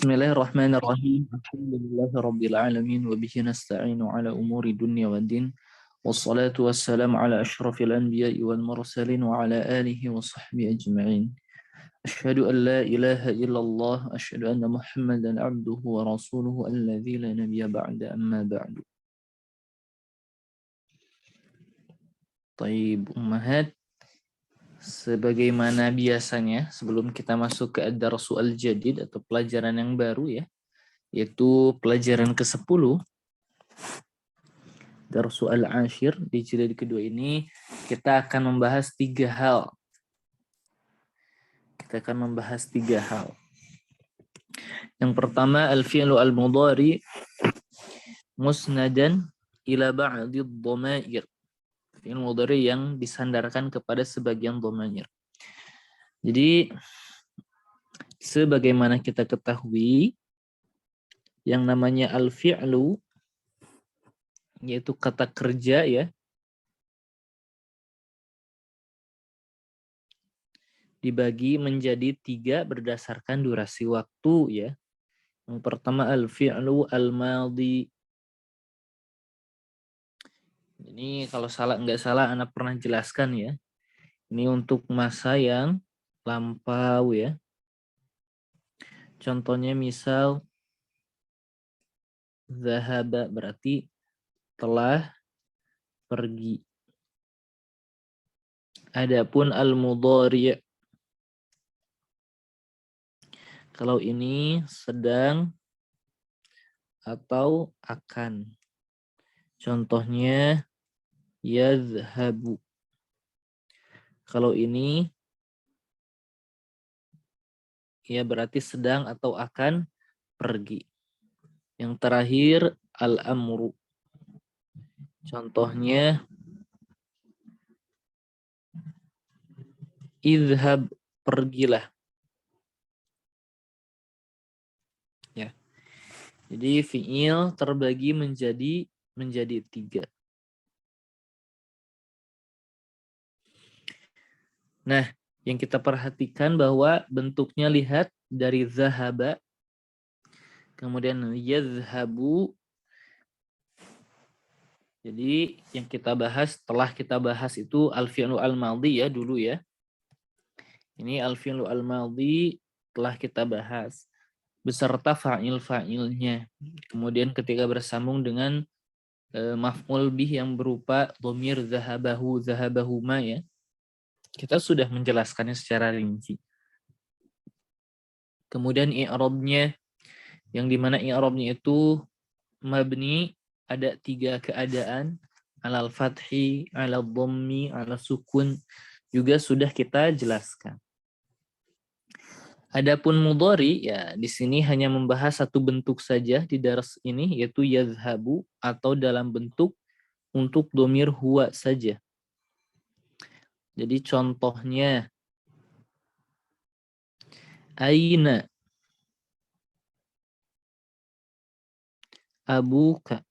Bismillahirrahmanirrahim. Alhamdulillahirabbil alamin wa bihi nasta'inu ala umuri dunya waddin. Wassalatu wassalamu ala asyrafil anbiya'i wal mursalin wa ala alihi wa sahbihi ajma'in. Asyhadu an la ilaha illallah, asyhadu anna Muhammadan abduhu wa rasuluhu alladzi la nabiyya ba'da amma ba'du. Taib ummahat, sebagaimana biasanya sebelum kita masuk ke ad-darsu al-jadid atau pelajaran yang baru ya, yaitu pelajaran ke-10 Darsu al-Ashir. Di jilid kedua ini kita akan membahas tiga hal. Yang pertama, al-fi'lu al-mudhari musnadan ila ba'di dhamair. Fi'il mudhari yang disandarkan kepada sebagian dhamair. Jadi sebagaimana kita ketahui, yang namanya al-fi'lu yaitu kata kerja ya, dibagi menjadi tiga berdasarkan durasi waktu ya. Yang pertama al-fi'lu al-madhi. Ini kalau nggak salah Anda pernah jelaskan ya. Ini untuk masa yang lampau ya. Contohnya misal zahaba berarti telah pergi. Adapun al-mudhari', kalau ini sedang atau akan. Contohnya yadhhabu. Kalau ini ya berarti sedang atau akan pergi. Yang terakhir al-amru. Contohnya idhhab, pergilah. Ya. Jadi fi'il terbagi menjadi tiga. Nah, yang kita perhatikan bahwa bentuknya lihat dari zahaba, kemudian yadhhabu. Jadi yang kita bahas, setelah kita bahas itu al-fi'lu al-madhi ya dulu ya. Ini al-fi'lu al-madhi telah kita bahas beserta fa'il-fa'ilnya. Kemudian ketika bersambung dengan maf'ul bih yang berupa dhamir zahabahu, zahabahuma ya. Kita sudah menjelaskannya secara rinci. Kemudian i'rabnya, yang dimana i'rabnya itu mabni, ada tiga keadaan, alal fathi, alal dhammi, alal sukun, juga sudah kita jelaskan. Adapun mudhari ya di sini hanya membahas satu bentuk saja di dars ini, yaitu yadhhabu, atau dalam bentuk untuk dhamir huwa saja. Jadi contohnya aina abuka,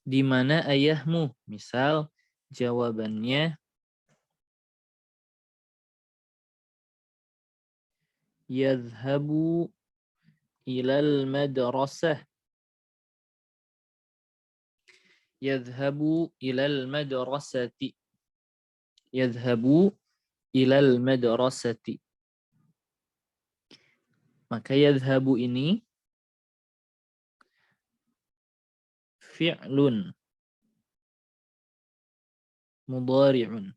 di mana ayahmu? Misal jawabannya yadhhabu ilal madrasah. Yadhhabu ilal madrasati. Yadhhabu ilal madrasati. Maka yadhhabu ini fi'lun mudhari'un.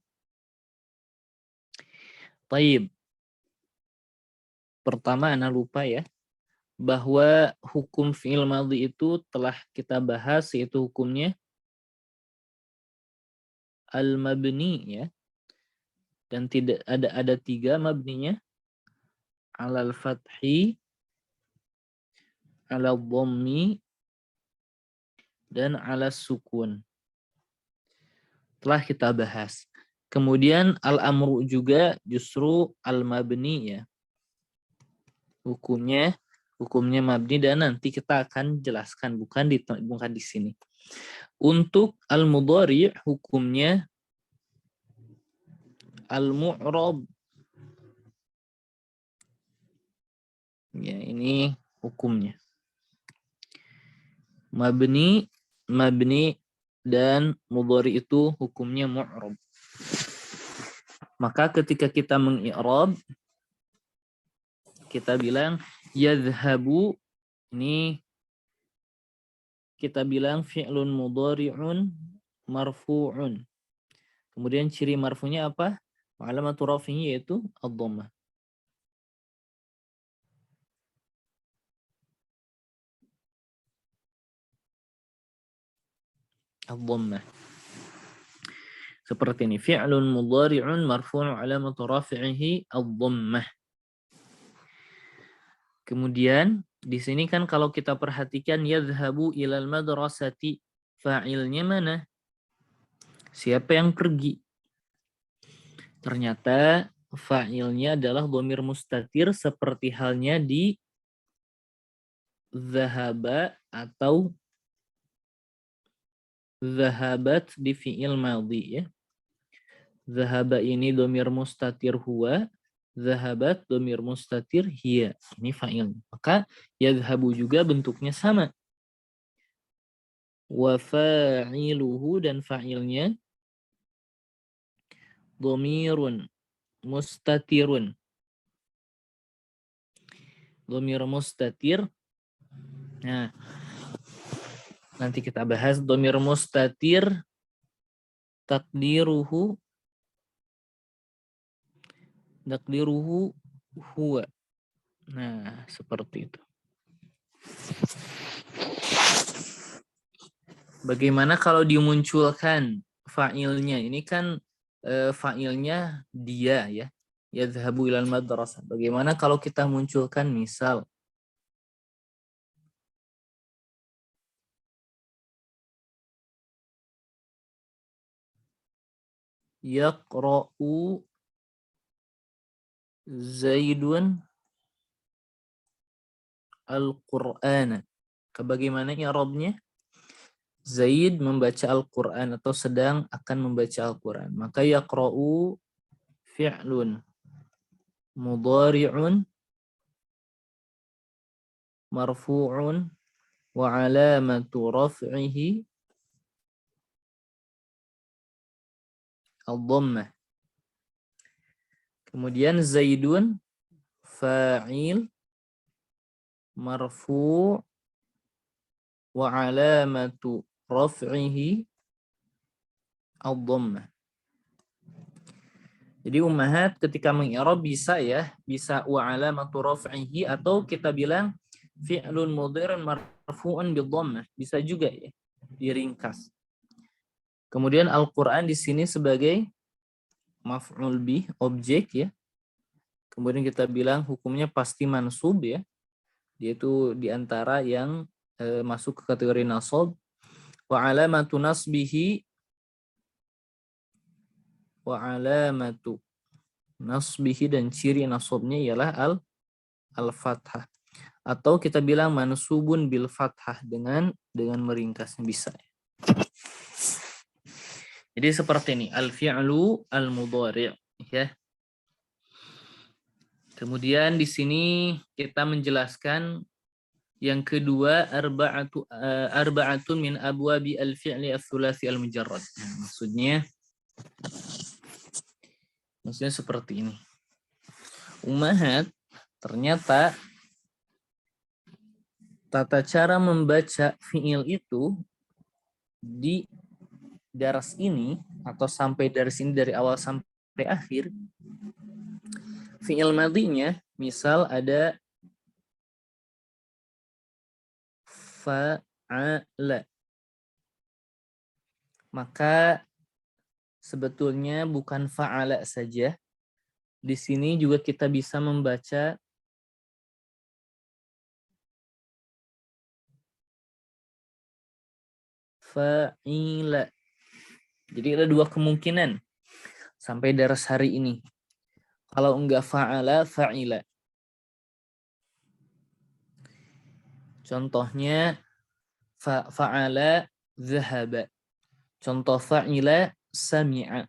Taib. Pertama Ana lupa ya, bahwa hukum fi'il madhi itu telah kita bahas, yaitu hukumnya al-mabni ya. Dan tidak ada tiga mabninya, alal fathi, alal dhammi, dan alas sukun. Telah kita bahas. Kemudian al-amru juga justru al-mabni ya. Hukumnya mabni, dan nanti kita akan jelaskan, bukan di sini. Untuk al-mudhari hukumnya al-mu'rab. Ya, ini hukumnya. Mabni dan mudhari itu hukumnya mu'rab. Maka ketika kita mengi'rab, kita bilang yadhhabu, ini kita bilang fi'lun mudhari'un marfu'un. Kemudian ciri marfu'nya apa? Alamatu rafihi yaitu ad-dhammah. Ad-dhammah. Seperti ini, fi'lun mudhari'un marfu'un alamatu rafi'ihi ad-dhammah. Kemudian di sini kan kalau kita perhatikan yadhhabu ilal madrasati, fa'ilnya mana? Siapa yang pergi? Ternyata fa'ilnya adalah dhamir mustatir seperti halnya di dhahaba atau dhahabat di fi'il madhi ya. Dhahaba ini dhamir mustatir huwa, dhahabat dhamir mustatir hiya. Ini fa'il. Maka yadhhabu juga bentuknya sama. Wa fa'iluhu dan fa'ilnya dhamirun mustatirun. Dhamir mustatir. Nah, nanti kita bahas dhamir mustatir takdiruhu huwa. Nah, seperti itu. Bagaimana kalau dimunculkan fa'ilnya? Ini kan fa'ilnya dia ya. Yadhhabu ilal madrasah. Bagaimana kalau kita munculkan misal yaqra'u Zaidun Al-Qur'ana. Bagaimana i'rabnya? Zaid membaca Al-Qur'an atau sedang akan membaca Al-Qur'an. Maka yaqra'u fi'lun mudhari'un marfu'un wa 'alamatu raf'ihi ad-dhammah. Kemudian Zaidun fa'il marfu' wa 'alamatu raf'ihi ad-dhammah. Jadi ummahat ketika mengi'rab bisa ya, bisa wa 'alamatu raf'ihi atau kita bilang fi'lun mudhari'un marfu'un bid-dhammah, bisa juga ya, diringkas. Kemudian Al-Qur'an di sini sebagai maf'ul bih, objek ya. Kemudian kita bilang hukumnya pasti mansub ya. Dia itu diantara yang masuk ke kategori nasab. Wa alamatu nasbihi dan ciri nasabnya ialah al-fathah. Atau kita bilang mansubun bil fathah dengan meringkasnya bisa. Jadi seperti ini, al-fi'lu al-mudhari' ya. Kemudian di sini kita menjelaskan yang kedua arba'atun min abwabi al-fi'li ats-tsulatsy al-mujarrad. Nah, maksudnya seperti ini. Ummahat, ternyata tata cara membaca fi'il itu di daras ini atau sampai dari sini dari awal sampai akhir, fi'il madhinya misal ada fa'ala, maka sebetulnya bukan fa'ala saja, di sini juga kita bisa membaca fa'ila. Jadi ada dua kemungkinan sampai daras hari ini. Kalau enggak fa'ala, fa'ila. Contohnya fa'ala zahaba. Contoh fa'ila sami'a.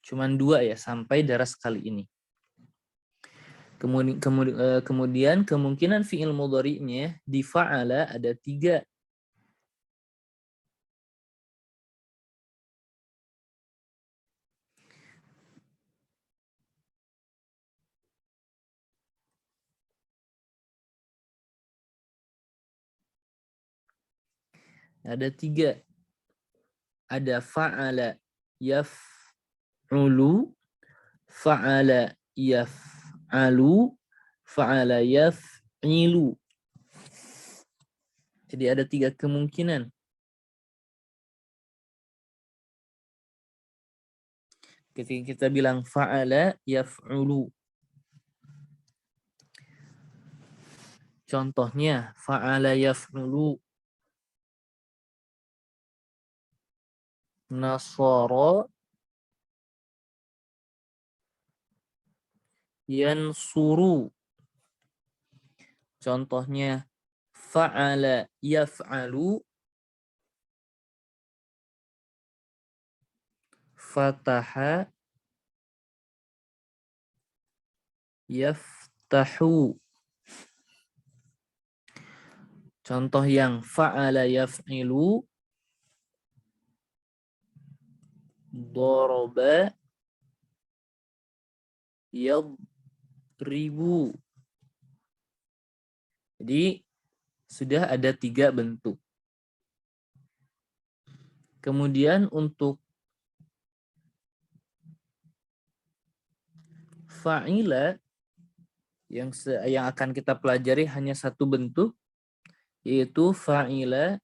Cuman dua ya sampai daras kali ini. Kemudian kemungkinan fi'il mudhari'nya di fa'ala ada 3. Ada 3. Ada fa'ala yaf'ulu, fa'ala yaf'alu, fa'ala yaf'ilu. Jadi ada 3 kemungkinan. Ketika kita bilang fa'ala yaf'ulu. Contohnya fa'ala yaf'ulu. Nasara yansuru. Contohnya fa'ala yaf'alu. Fataha yaftahu. Contoh yang fa'ala yaf'ilu. Doroba yadribu. Jadi sudah ada 3 bentuk. Kemudian untuk fa'ila yang akan kita pelajari hanya 1 bentuk, yaitu fa'ila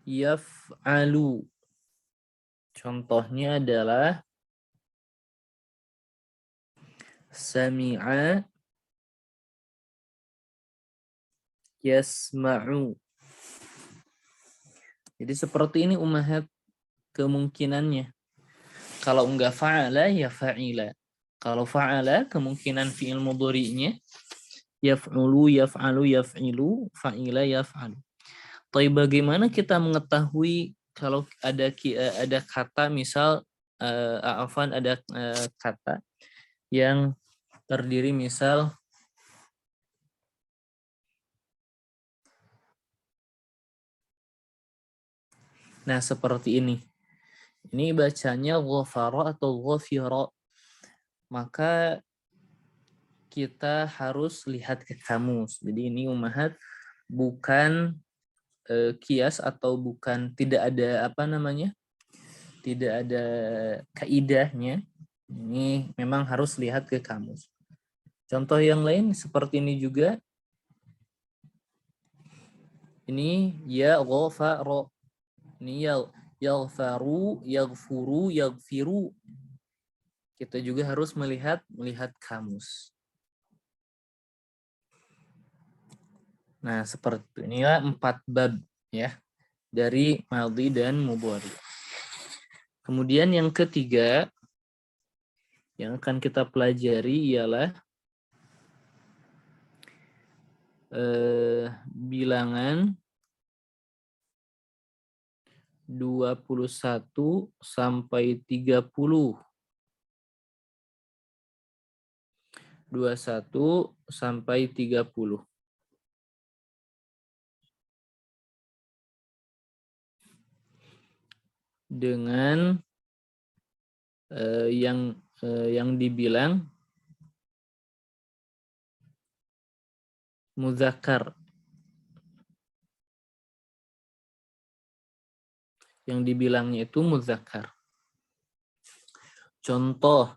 yaf'alu. Contohnya adalah sami'a yasma'u. Jadi seperti ini ummahat kemungkinannya. Kalau enggak fa'ala ya fa'ila. Kalau fa'ala kemungkinan fi'il mudhari'nya yaf'ulu, yaf'alu, yaf'ilu, fa'ila, yaf'alu. Tapi bagaimana kita mengetahui kalau ada kata misal ada kata yang terdiri misal nah seperti ini. Ini bacanya ghafara atau ghafira. Maka kita harus lihat ke kamus. Jadi ini ummahat bukan kias atau bukan tidak ada tidak ada kaidahnya. Ini memang harus lihat ke kamus. Contoh yang lain seperti ini juga. Ini ya ghafara. Ini yaghfaru, yaghfuru, yaghfiru. Kita juga harus melihat kamus. Nah, seperti inilah 4 bab ya dari madhi dan mudhari. Kemudian yang ketiga yang akan kita pelajari ialah bilangan 21 sampai 30. 21 sampai 30. Dengan yang dibilang muzakkar. Yang dibilangnya itu muzakkar. Contoh,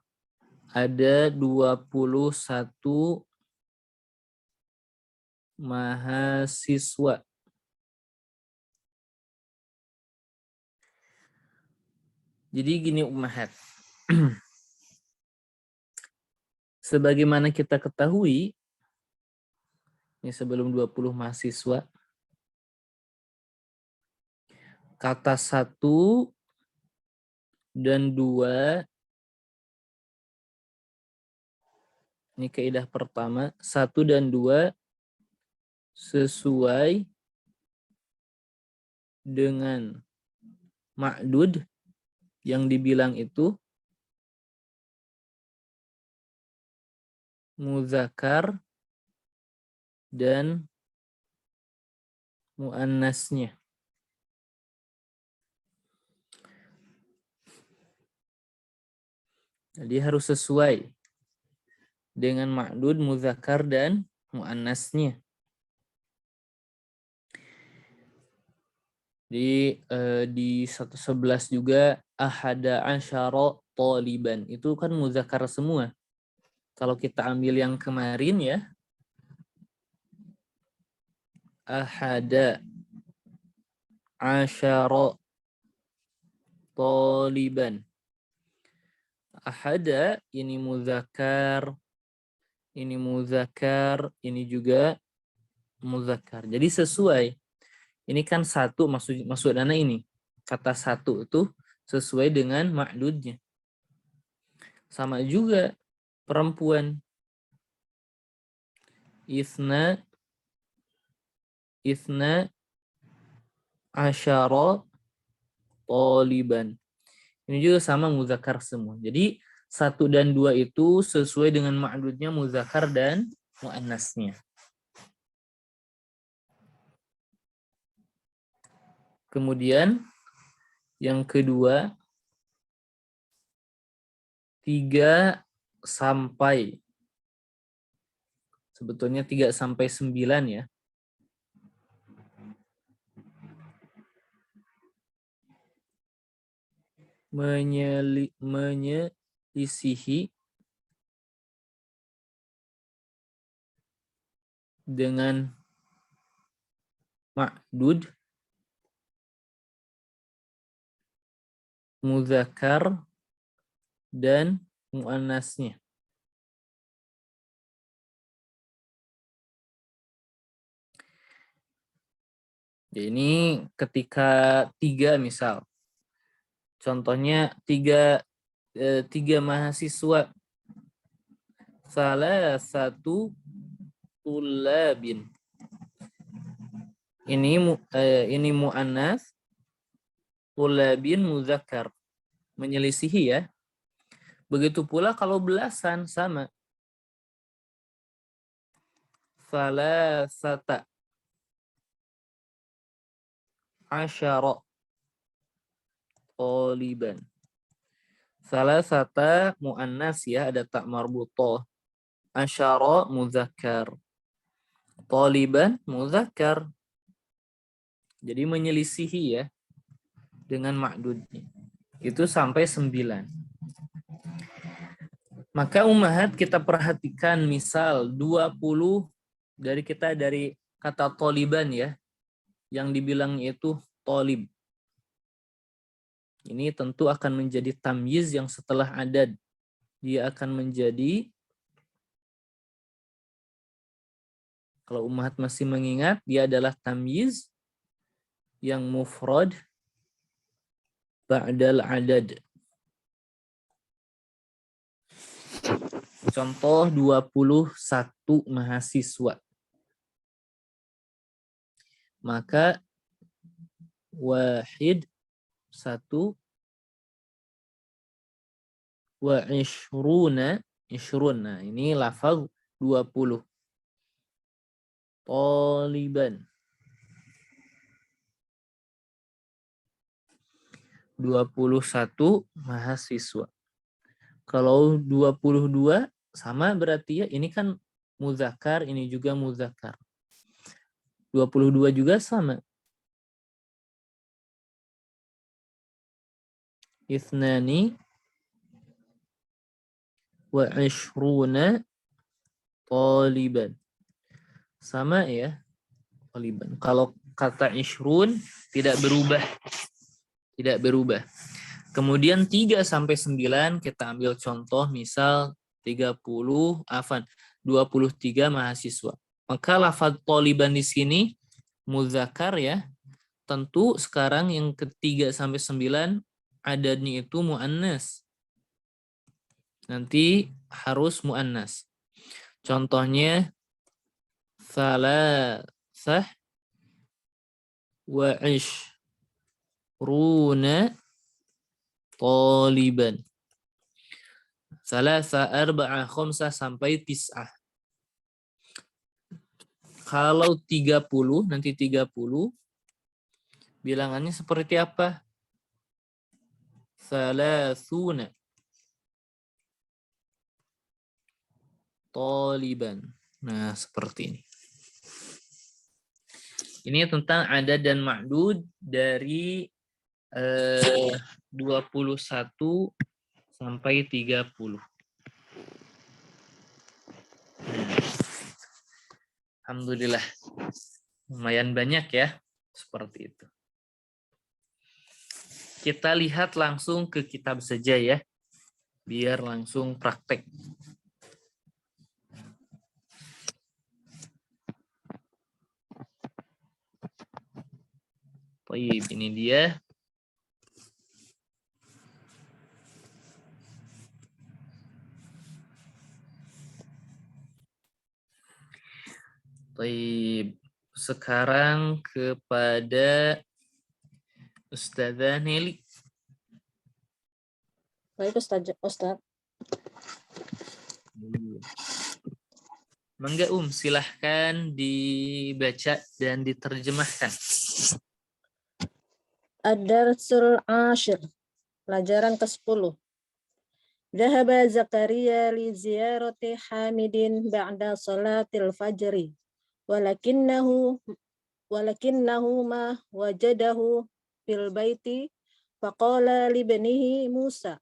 ada 21 mahasiswa. Jadi gini ummahat. Sebagaimana kita ketahui, ini sebelum 20 mahasiswa, kata 1 dan 2, ini kaidah pertama, 1 dan 2 sesuai dengan ma'dud yang dibilang itu muzakkar dan muannasnya. Jadi harus sesuai dengan ma'dud, muzakkar dan muannasnya. Di 111 juga ahada asyara taliban. Itu kan muzakkar semua. Kalau kita ambil yang kemarin ya, ahada asyara taliban. Ahada ini muzakkar, ini juga muzakkar. Jadi sesuai. Ini kan satu maksud dana ini. Kata satu itu sesuai dengan ma'dudnya. Sama juga perempuan. Isna asyara taliban. Ini juga sama muzakkar semua. Jadi 1 dan 2 itu sesuai dengan ma'dudnya muzakkar dan muannasnya. Kemudian yang kedua 3 sampai sebetulnya 3 sampai 9 ya. Menyelisihi dengan ma'dud muzakkar dan muannasnya. Ini ketika 3 misal. Contohnya 3 mahasiswa. Salah satu tulabin. Ini muannas, tulabin muzakkar. Menyelisihi ya. Begitu pula kalau belasan sama. Salah sata asyara taliban. Salah sata muannas ya, ada tak marbutoh. Asyara muzakkar. Taliban muzakkar. Jadi menyelisihi ya dengan ma'dudnya. Itu sampai 9. Maka ummahat kita perhatikan misal 20 dari kata taliban ya. Yang dibilang itu talib. Ini tentu akan menjadi tamyiz yang setelah adad. Dia akan menjadi, kalau ummahat masih mengingat, dia adalah tamyiz yang mufrad ba'dal adad. Contoh 21 mahasiswa. Maka wahid 1 wa ishruna. Nah, ini lafaz 20. Taliban. 21 mahasiswa. Kalau 22 sama berarti ya, ini kan muzakkar, ini juga muzakkar. 22 juga sama. Ithnani wa ishruna taliban. Sama ya, taliban. Kalau kata ishrun tidak berubah. Tidak berubah. Kemudian 3 sampai 9 kita ambil contoh misal 23 mahasiswa. Maka lafaz taliban di sini muzakkar ya. Tentu sekarang yang ke-3 sampai 9 adadnya itu muannas. Nanti harus muannas. Contohnya salasah wa ishruna taliban. Salasa, arba'a, khomsah, sampai tis'ah. Kalau 30, nanti 30, bilangannya seperti apa? Salasuna. Taliban. Nah, seperti ini. Ini tentang adad dan ma'dud dari 21 sampai 30. Alhamdulillah. Lumayan banyak ya. Seperti itu. Kita lihat langsung ke kitab saja ya. Biar langsung praktek. Baik, ini dia. Baik, sekarang kepada Ustazah Nelly. Baik Ustaz. Mangga silahkan dibaca dan diterjemahkan. Ad-Darsul Ashir. Pelajaran ke-10. Dhahaba Zakaria li ziyarati Hamidin ba'da salatil fajri. Walakinnahu ma wajadahu fil baiti faqala li banihi Musa,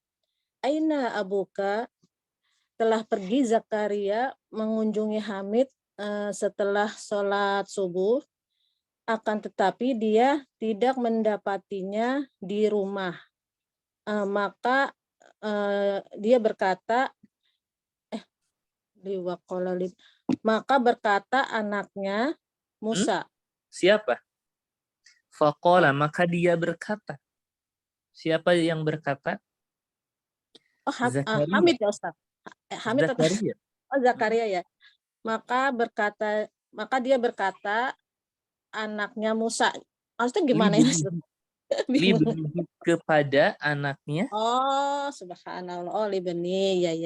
aina abuka? Telah pergi Zakaria mengunjungi Hamid setelah sholat subuh, akan tetapi dia tidak mendapatinya di rumah. Maka dia berkata, maka berkata anaknya Musa. Siapa? Faqala, maka dia berkata. Siapa yang berkata? Zakaria. Hamid ya Ustaz. Hamid Zakaria. Zakaria ya. Maka dia berkata anaknya Musa. Maksudnya gimana ini? Libni kepada anaknya. Oh, subhanallah. Oh, libni. Ya.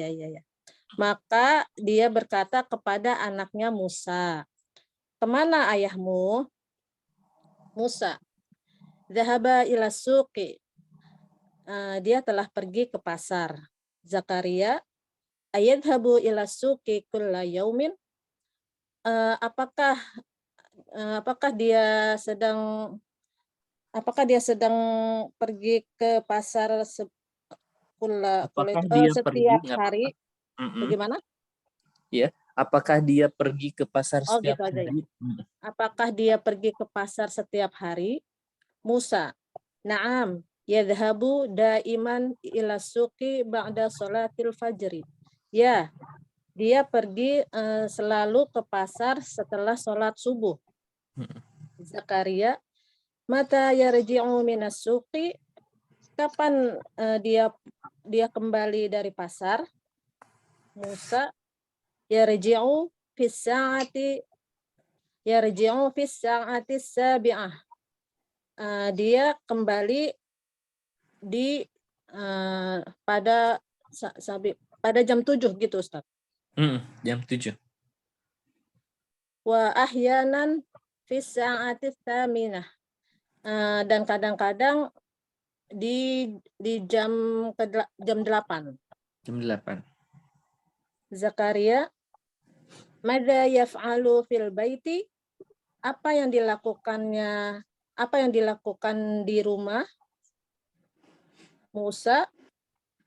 Maka dia berkata kepada anaknya Musa, kemana ayahmu? Musa, dhahaba ila suqi. Dia telah pergi ke pasar. Zakaria, ayadhabu ila suqi kulla yaumin. Apakah dia sedang pergi ke pasar setiap hari? Bagaimana? Ya, apakah dia pergi ke pasar setiap gitu aja hari? Ya. Apakah dia pergi ke pasar setiap hari? Musa, na'am, yadhabu daiman ila suqi ba'da sholatil fajri. Ya, dia pergi selalu ke pasar setelah sholat subuh. Zakaria, mata yarji'u minas suqi? Kapan dia kembali dari pasar? Musa, yarji'u fis sa'ati sabi'ah. Dia kembali pada jam 7 gitu Ustaz. Jam 7. Wa ahyanan fis sa'ati tsaminah. Dan kadang-kadang di jam 8. Jam 8. Zakaria, madza yaf'alu fil baiti? Apa yang dilakukan di rumah? Musa,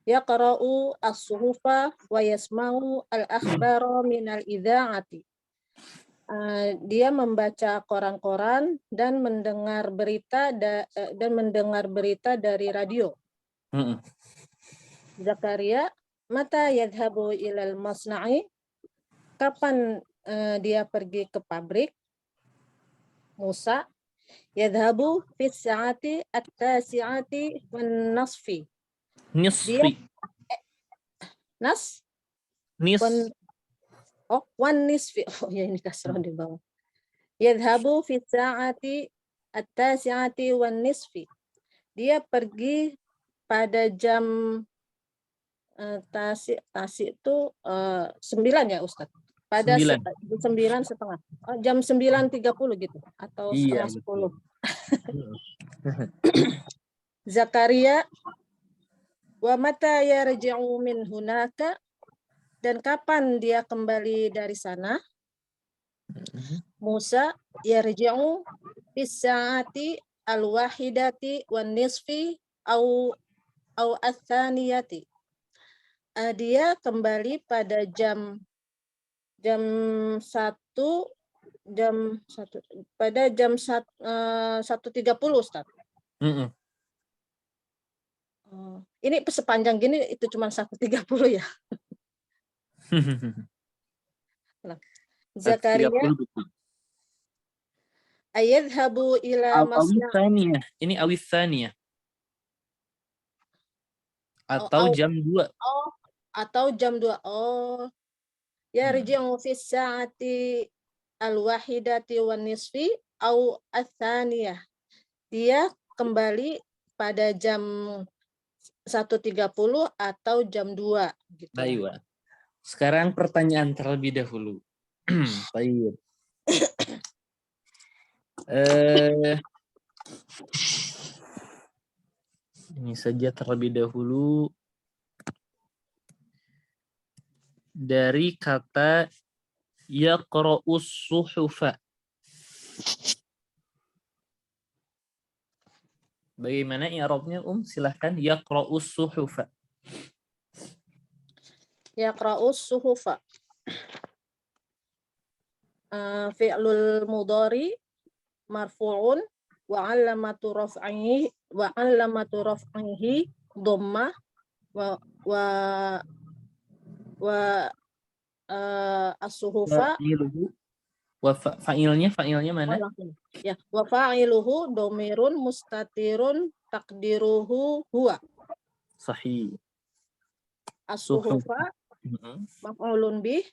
yaqra'u as-suhufa wa yasma'u al-akhbara minal idza'ati. Dia membaca koran-koran dan mendengar berita dari radio. Zakaria, mata yadhabu ilal masna'i? Kapan dia pergi ke pabrik? Musa, yadhabu fis sa'ati at-tasi'ati wan nasfi. Nisfi. Wan nisfi. Oh ya, ini kasrah di bawah. Yadhabu fis sa'ati at-tasi'ati wan nisfi. Dia pergi pada jam Tasik itu 9 ya Ustadz. Pada 9. 9:30. Oh, jam 9:30 gitu atau Iya, setengah 10. betul. Zakaria wa mata yarji'u min hunaka, dan kapan dia kembali dari sana? Musa yarji'u bis sa'ati al-wahidati wan nisfi au ats-tsaniyati. Dia kembali pada jam 1 pada jam 1:30 Ustaz. Ini sepanjang gini itu cuma 1:30 ya. Zakaria 1:30 betul. ayadhabu ila masna' Ini awis tsaniyah. Atau jam 2. Atau jam 2. Yarji'u fi sa'ati al-wahidati wan nisfi au ats-tsaniyah. Dia kembali pada jam 1:30 atau jam 2 gitu ya. Baik. Sekarang pertanyaan terlebih dahulu. Baik. Ini saja terlebih dahulu dari kata yaqra'us suhufa. Bagaimana i'rabnya silahkan. Yaqra'us suhufa. Yaqra'us suhufa. Fi'lul mudhari marfu'un wa 'alamatu raf'ihi dhammah wa as-suhufa Fa'ilnya mana? Ya, wa fa'iluhu dhamirun mustatirun taqdiruhu huwa. Sahih. As-suhufa maf'ulun bih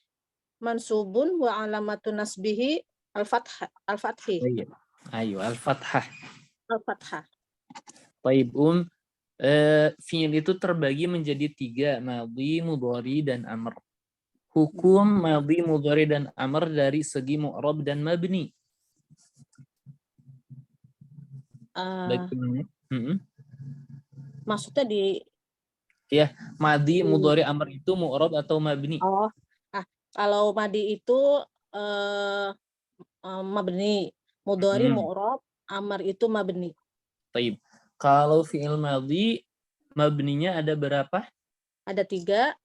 mansubun wa alamatu nasbihi al-fathi. Ayo, al-fathah. Al-fathah. Baik, fi'il itu terbagi menjadi 3, madhi, mudhari, dan amr. Hukum madhi, mudhari, dan amr dari segi mu'rab dan mabni. Bagaimana? Maksudnya Ya, madhi, mudhari, amr itu mu'rab atau mabni? Kalau madi itu mabni, mudhari mu'rab, amr itu mabni. Baik. Kalau fi'il madhi mabninya ada berapa? Ada 3,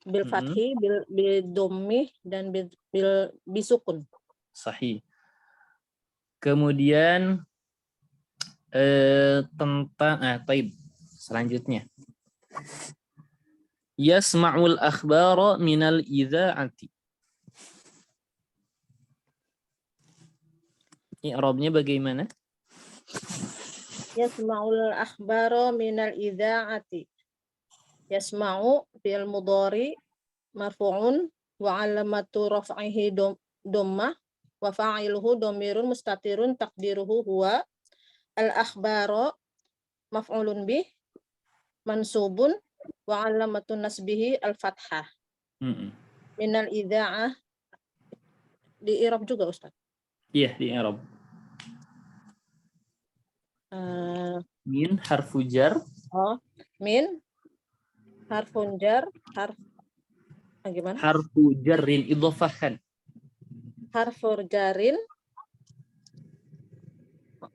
bil fathi, bil dhammih, dan bil bisukun. Sahih. Kemudian tentang taib. Selanjutnya. Yasma'ul akhbara minal idza'ati. I'rabnya bagaimana? Yasma'ul akhbara minal idza'ati. Yasma'u bil mudhari marfu'un wa 'alamatu raf'ihi dhammah wa fa'iluhu dhamirun mustatirun taqdiruhu huwa. Al-akhbara maf'ulun bih mansubun wa 'alamatun nasbihi al-fathah. Minal idza'ah di i'rab juga Ustaz. Iya, di i'rab. Min harfu jar. Min harfun jar, gimana? Harfu jarrin idhofahkan. Harfu jarin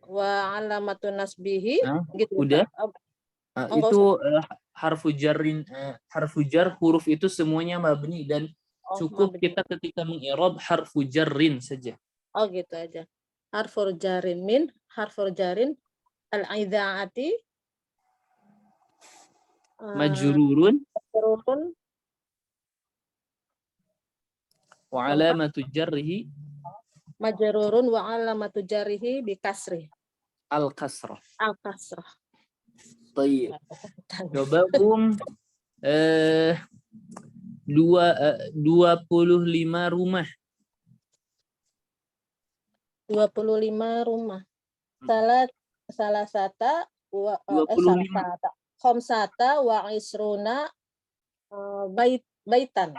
wa alamatun nasbihi gitu. Udah. Itu harfu jarrin, harfu jar huruf itu semuanya mabni dan cukup mabni. Kita ketika mengi'rab harfu jarrin saja. Gitu aja. Harfu jarin min harfu jarin al-idza'ati majrurun wa alamatu jarrihi majrurun wa alamatu jarrihi bi kasri al-kasrah. Baik. Coba 25 rumah. 25 rumah. Salah sata wa khamsata wa isruna baitan.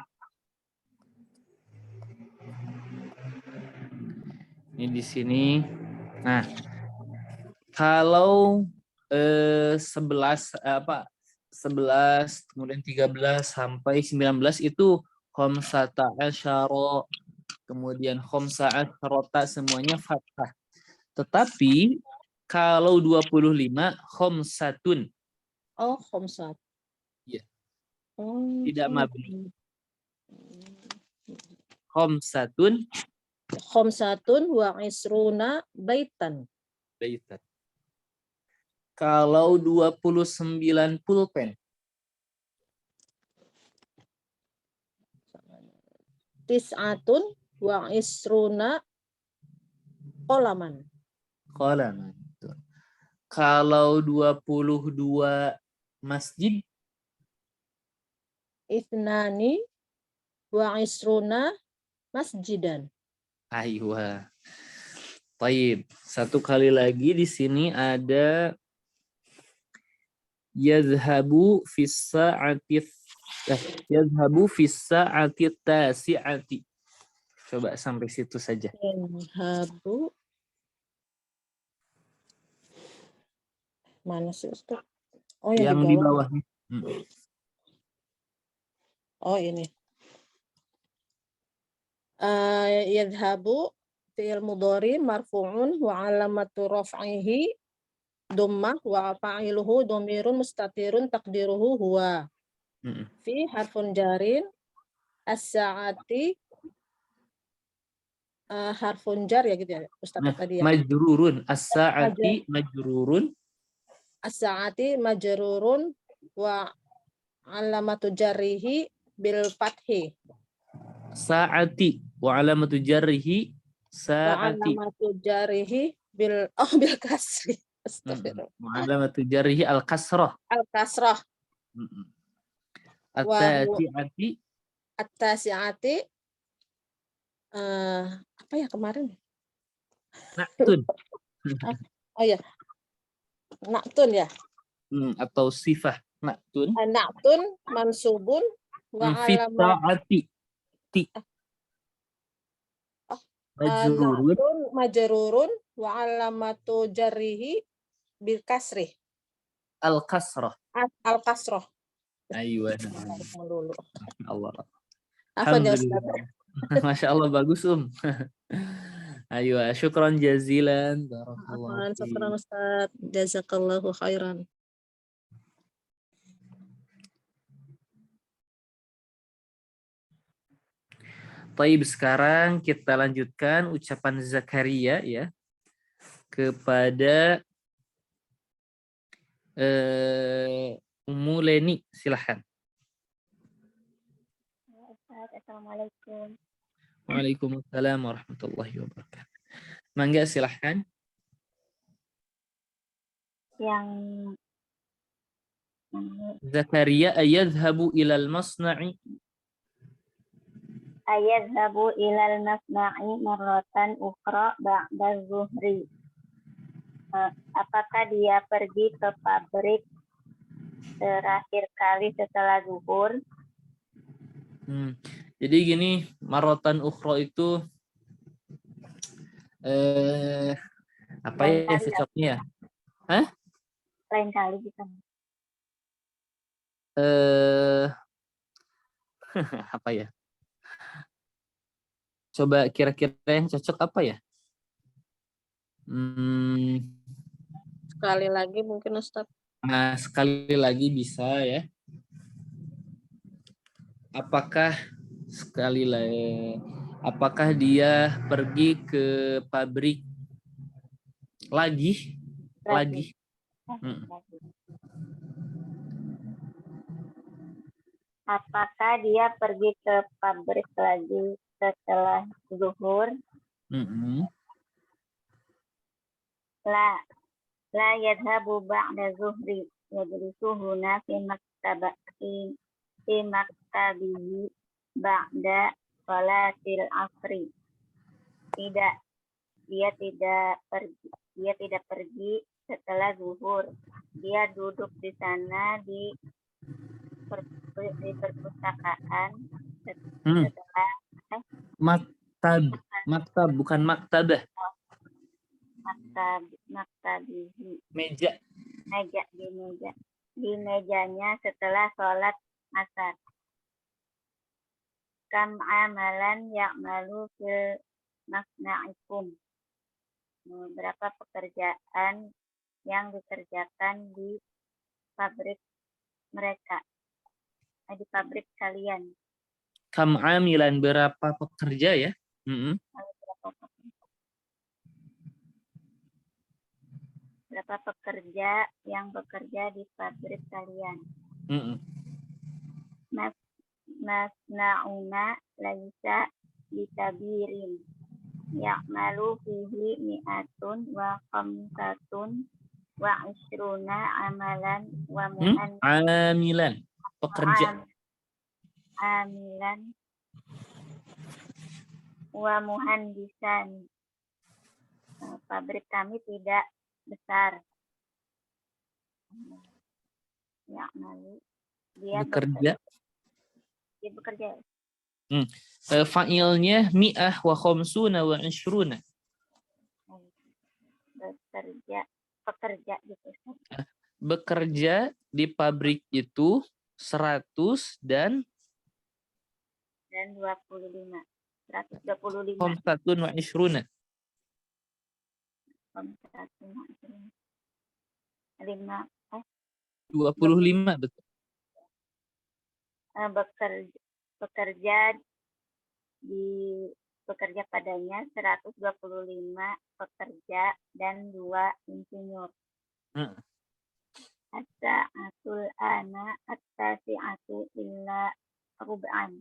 Ini di sini. Nah, kalau 11 kemudian 13 sampai 19 itu khamsata asyara, kemudian khamsa asyrata semuanya fathah. Tetapi kalau 25 khamsatun. Oh, khamsat. Iya. Oh, Tidak mabni. Khamsatun khamsatun wa isruna baitan. baitan. Kalau 29 pulpen. Tis'atun wa isruna qolaman. Qolaman. Kalau 22 masjid. Ithnani wa isruna masjidan. Aywa. Taib. Satu kali lagi di sini ada yadhhabu fis sa'ati tasi'ati. Coba sampai situ saja. Yadhhabu. Mana sih Ustaz? Oh, yang di bawah. Oh, ini. Yadhhabu fi'il mudhari marfu'un wa alamatu raf'ihi dhammah wa fa'iluhu dhamirun mustatirun taqdiruhu huwa. Fi harfun jarin as-sa'ati harfun jar ya gitu ya Ustaz tadi ya. Majrurun as-sa'ati majrurun. As-sa'ati majrurun wa alamatu jarrihi bil fathi. Sa'ati wa alamatu jarrihi sa'ati. Wa alamatu jarrihi bil kasri. Astagfirullah. Wa alamatu jarrihi al-kasrah. Al-kasrah. At-tasi'ati. At-tasi'ati apa ya kemarin? Na'tun. Oh ya. Na'tun ya. Atau sifah na'tun. Na'tun mansubun wa Fit-ta'ati. Majrurun wa alamatu jarrihi bil kasri. Al-kasrah. Al-kasrah. Aywa. Allah. Alhamdulillah. Masya Allah bagus Aywa, syukran jazilan. Barakallahu. Syukran Ustaz. Jazakallahu khairan. Taib, sekarang kita lanjutkan ucapan Zakaria ya kepada Ummu Leni, silahkan. Assalamualaikum. Waalaikumsalam warahmatullahi wabarakatuh. Mangga silahkan. Yang Zakaria ayadhabu ilal masna'i. Ayadhabu ilal masna'i marratan ukhra ba'da zuhri. Apakah dia pergi ke pabrik terakhir kali setelah zuhur? Jadi gini, marratan ukhra itu apa ya cocoknya? Hah? Lain kali bisa. Apa ya? Coba kira-kira yang cocok apa ya? Sekali lagi mungkin Ustaz. Nah, sekali lagi bisa ya. Apakah dia pergi ke pabrik lagi? Apakah dia pergi ke pabrik lagi setelah zuhur? La yadhabu ba'da zuhri yadrusu huna fi maktabihi ba'da salatil asri. Tidak, dia tidak pergi setelah zuhur. Dia duduk di sana di di perpustakaan Hmm. setelah Maktab bukan maktabah. maktabihi Meja. di mejanya setelah sholat asar. Kam amalan ya'malu fil masna'ikum. Berapa pekerjaan yang dikerjakan di pabrik mereka, di pabrik kalian. Kam amilan berapa pekerja ya? Berapa pekerja yang bekerja di pabrik kalian. Masna'una laisa bikabirin. Ya'malu fihi mi'atun wa khamsatun wa ishruna amalan wa Amilan. Pekerja. amilan wa muhandisan. Pabrik kami tidak besar. Ya'malu. Dia Bekerja. Dia bekerja. Fa'ilnya mi'ah wa khamsuna wa ishruna. Pekerja gitu. Bekerja di pabrik itu 100 dan 25. 125. khamsatun wa ishruna. 25 betul. Bekerja padanya 125 pekerja dan 2 insinyur. As-sa'atul ana at-tasi'atu illa rub'an.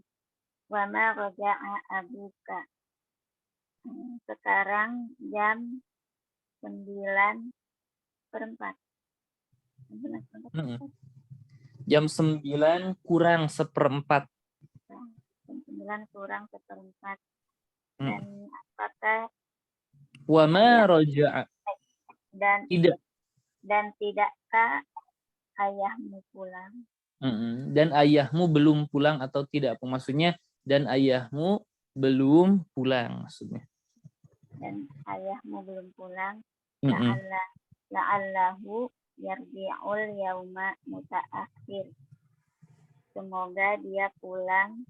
Wa ma raja'a abuka. Sekarang jam 9:04. Jam 9 kurang 1/4. Jam 9 kurang 1/4. Dan apakah Wa ma raja'a. Dan tidakkah ayahmu pulang? Dan ayahmu belum pulang atau tidak? Maksudnya dan ayahmu belum pulang maksudnya. Dan ayahmu belum pulang. La'allahu yarji'ul yauma muta'akhir. Semoga dia pulang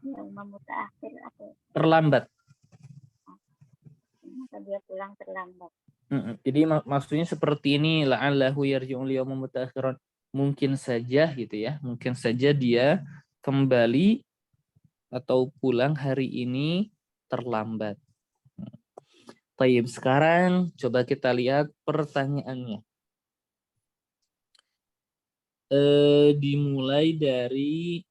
yauma muta'akhir atau terlambat. Semoga dia pulang terlambat. Jadi maksudnya seperti ini, la'allahu yarji'ul yauma muta'akhiran. Mungkin saja gitu ya. Mungkin saja dia kembali atau pulang hari ini terlambat. Baik, sekarang coba kita lihat pertanyaannya. Dimulai dari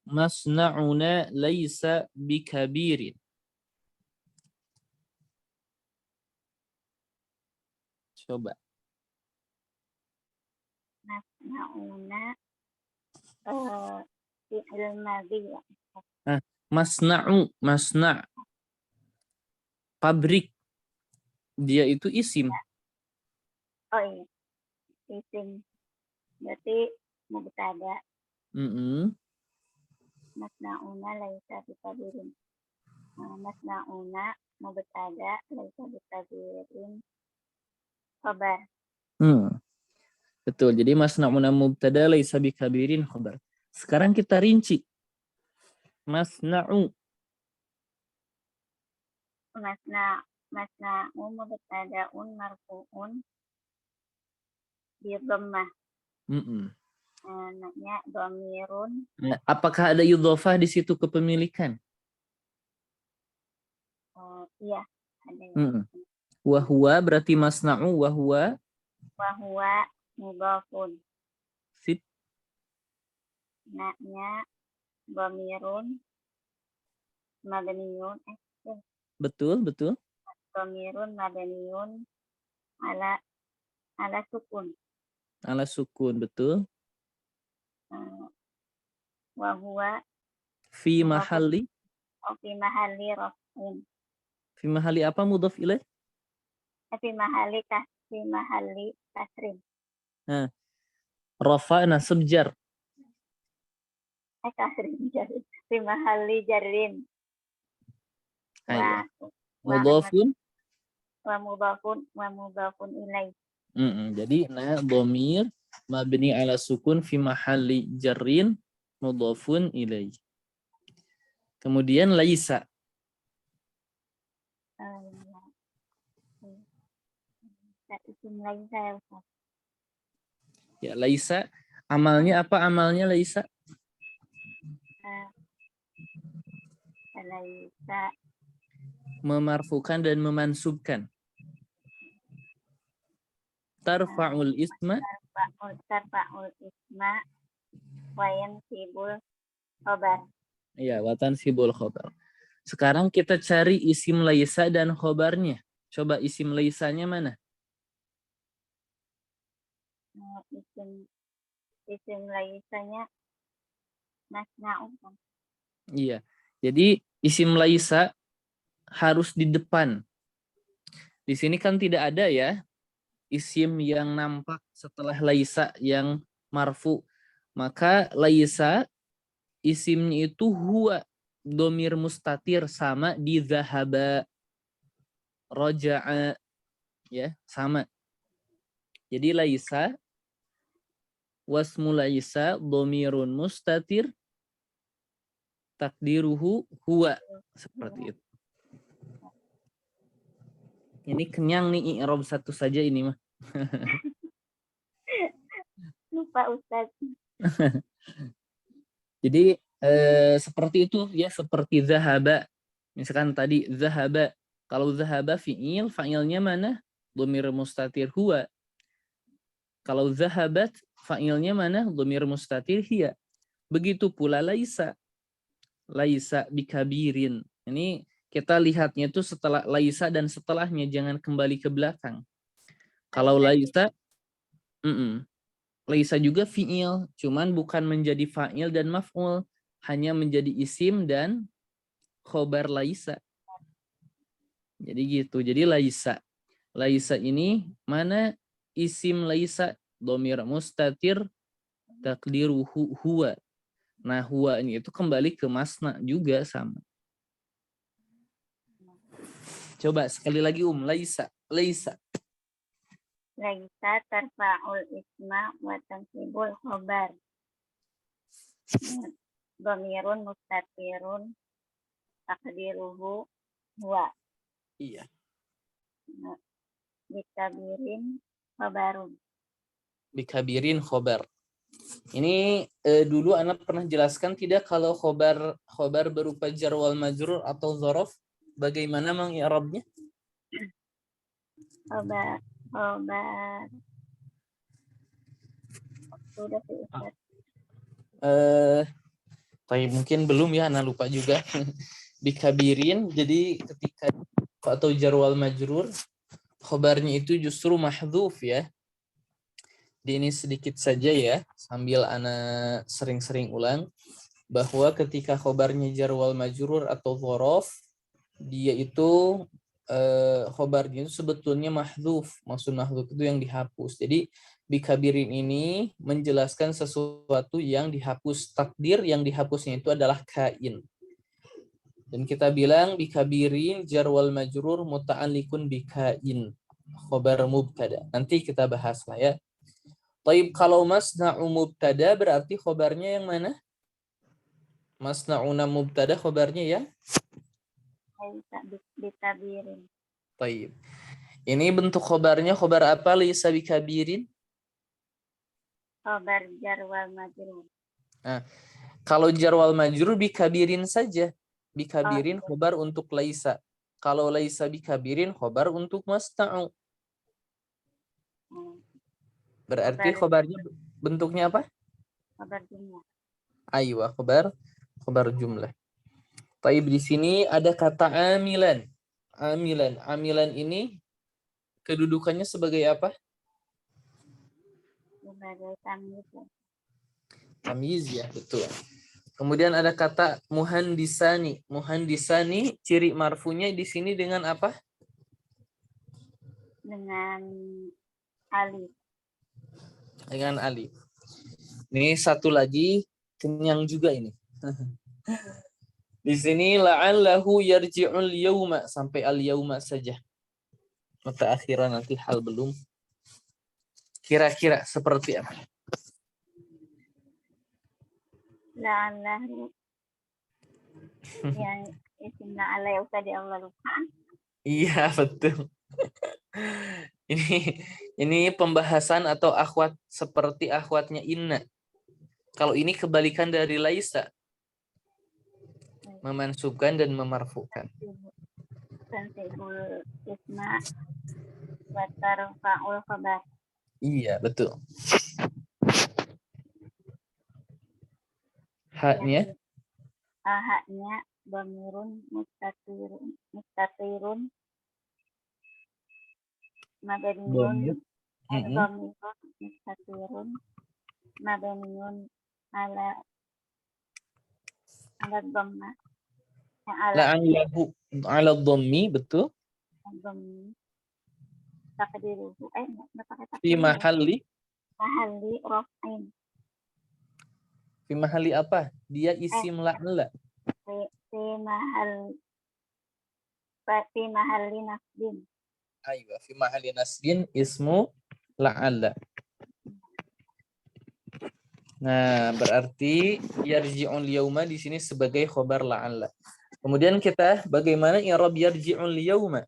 masna'una laisa bikabirin. Coba. Masna'una fi'il madhi. Masna' pabrik. Dia itu isim. Oh iya. Isim. Berarti mubtada. Masna'una laisa bikabirin. Masna'una mubtada laisa bikabirin. Khabar. Betul. Jadi masna'una mubtada laisa bikabirin khabar. Sekarang kita rinci. Masna'u mubtada'un marfu'un bi dhammah. Namanya dhamirun. Apakah ada idhofah di situ kepemilikan? Iya, ada. Wa huwa berarti masna'u wa huwa mudhafun. Sip. Namanya dhamirun mabniun. Betul. Dhamirun mabniun ala sukun. Ala sukun, betul. Wa huwa fi mahalli raf'in. Fi mahalli apa mudhaf ilaih? Fi mahalli fi mahalli kasrin. Rafa nasab jar. Kasrin jarin. Fi mahalli jarin. Aywa. Wa Mudhafun. wa mudhafun ilaih. Jadi dhamir mabni ala sukun fi mahalli jarrin mudhafun ilaih. Kemudian laisa. Isim laisa ya Ustaz. Ya, laisa. Amalnya apa amalnya laisa? Laisa Memarfukan dan memansubkan. Tarfa'ul isma. tarfa'ul isma wa yansibul khabar. Iya, watan sibul khobar. Sekarang kita cari isim laisa dan khobarnya. Coba isim laisanya mana? Isim laisanya masna'un. Iya. Jadi isim laisa harus di depan. Di sini kan tidak ada ya isim yang nampak setelah laisa yang marfu. Maka laisa isimnya itu huwa, domir mustatir, sama di zahaba, roja'a, ya sama. Jadi laisa wasmu laisa domirun mustatir takdiruhu huwa, seperti itu. Ini kenyang nih i'rab satu saja ini mah. Lupa Ustaz. Jadi seperti itu ya, seperti zahaba. Misalkan tadi zahaba. Kalau zahaba fi'il, fa'ilnya mana? Dhamir mustatir huwa. Kalau zahabat, fa'ilnya mana? Dhamir mustatir hiya. Begitu pula laisa. Laisa bikabirin. Ini kita lihatnya itu setelah laisa dan setelahnya, jangan kembali ke belakang. Kalau laisa, laisa juga fi'il, cuman bukan menjadi fa'il dan maf'ul, hanya menjadi isim dan khobar laisa. Jadi gitu. Jadi laisa. Laisa ini mana isim laisa, dhamir mustatir takdiruhu huwa. Nah, huwa ini itu kembali ke masna juga sama. Coba sekali lagi laisa. Laisa. Laisa tarfa'ul isma wa tansibul khabar. Dhamirun mustatirun takdiruhu huwa. Iya. Bikabirin khabarun. Bikabirin khobar. Ini dulu Ana pernah jelaskan tidak kalau khobar berupa jar wal majrur atau dzaraf, bagaimana mengi'rabnya? Khobar. Sudah sih Ustaz. Tapi mungkin belum ya, Ana lupa juga. Bikabirin, jadi ketika atau jar wal majrur, khobarnya itu justru mahdhuf ya. Di ini sedikit saja ya, sambil Ana sering-sering ulang, bahwa ketika khobarnya jar wal majrur atau dzaraf, dia itu khobarnya itu sebetulnya mahdhuf. Maksud mahdhuf itu yang dihapus. Jadi bikabirin ini menjelaskan sesuatu yang dihapus. Takdir yang dihapusnya itu adalah kain. Dan kita bilang bikabirin jar wal majrur muta'alliqun bikain. Khobar mubtada. Nanti kita bahas lah ya. Taib, kalau masna'u mubtada berarti khobarnya yang mana? Masna'una mubtada khobarnya ya? Bikabirin. Taib. Ini bentuk khobarnya khobar apa laisa bikabirin? Khobar jar wal majrur. Nah, kalau jar wal majrur bikabirin saja. Bikabirin khobar untuk laisa. Kalau laisa bikabirin khobar untuk masna'u. Berarti khobarnya bentuknya apa? Khobar jumlah. Aywa, khobar jumlah. Taib, di sini ada kata amilan. Amilan ini kedudukannya sebagai apa? Sebagai tamyiz. Tamyiz ya, betul. Kemudian ada kata muhandisani. Muhandisani ciri marfunya di sini dengan apa? Dengan alif. Dengan alif. Ini satu lagi kenyang juga ini. Di sini la'allahu yarji'ul yauma sampai al yauma saja. Mata akhiran nanti hal belum. Kira-kira seperti apa? La'allahu yang isimna ala ya Ustaz ya Allah lupa. Iya, betul. Ini pembahasan atau akhwat seperti akhwatnya inna. Kalau ini kebalikan dari laisa. Memansubkan dan memarfukan. Tansibul isma wa tarfa'ul khabar. Iya, betul. Haknya Haknya dhamirun mustatirun mabniun dhamirun mustatirun mabniun ala dhamma la'allahu ala dhammi, betul. dhammi takdiruhu enggak pakai Fi mahalli raf'in fi mahalli apa? Dia isim la'alla. fi mahalli nasbin. Aywa, fi mahalli nasbin ismu la'alla. Nah, berarti yarji'ul yauma di sini sebagai khobar la'alla. Kemudian kita bagaimana i'rab yarji'ul yauma?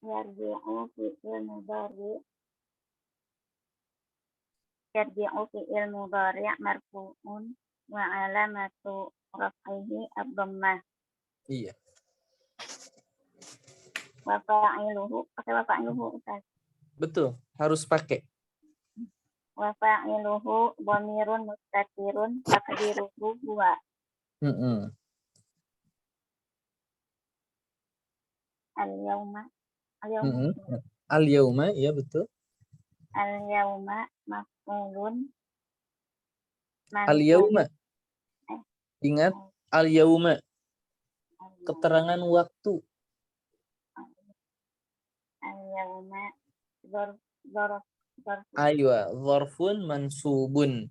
Yarji'u fi'il mudhari. Yarji'u fi'il mudhari marfu'un wa alamatu raf'ihi ad-dhammah. Iya. Wa fa'iluhu, pakai wa fa'iluhu Ustaz. Betul, harus pakai. Wa fa'iluhu dhamirun mustatirun taqdiruhu huwa. Al-yauma. Al-yauma, iya betul. Al-yauma maf'ulun. Al-yauma. Ingat, al-yauma. Keterangan waktu. Al-yauma dzarf Aywa, dzarfun mansubun.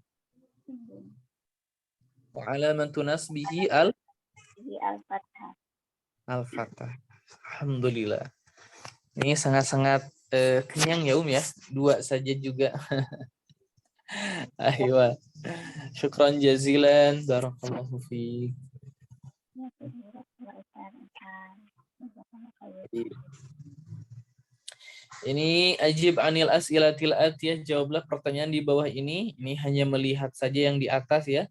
Wa alamatu nasbihi al-fathah. Al-fathah. Alhamdulillah. Ini sangat-sangat kenyang ya ya. 2 saja juga. Aywa. Syukran jazilan. Barakallahu fiik. Ini ajib anil as'ilatil atiyah, jawablah pertanyaan di bawah ini. Ini hanya melihat saja yang di atas ya.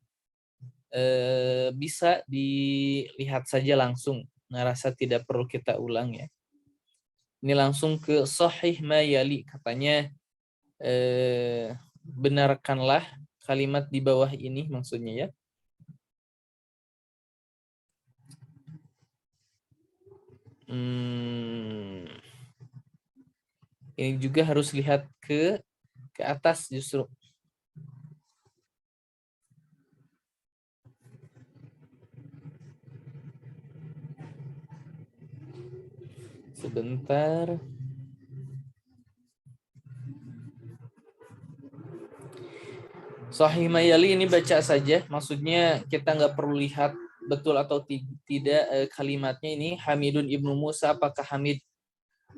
Bisa dilihat saja langsung. Nah, rasa tidak perlu kita ulang ya. Ini langsung ke sahih ma yali, katanya benarkanlah kalimat di bawah ini maksudnya ya. Ini juga harus lihat ke atas justru. Sebentar. Sahih mayali ini baca saja. Maksudnya kita nggak perlu lihat betul atau tidak kalimatnya ini. Hamidun ibnu Musa, apakah Hamid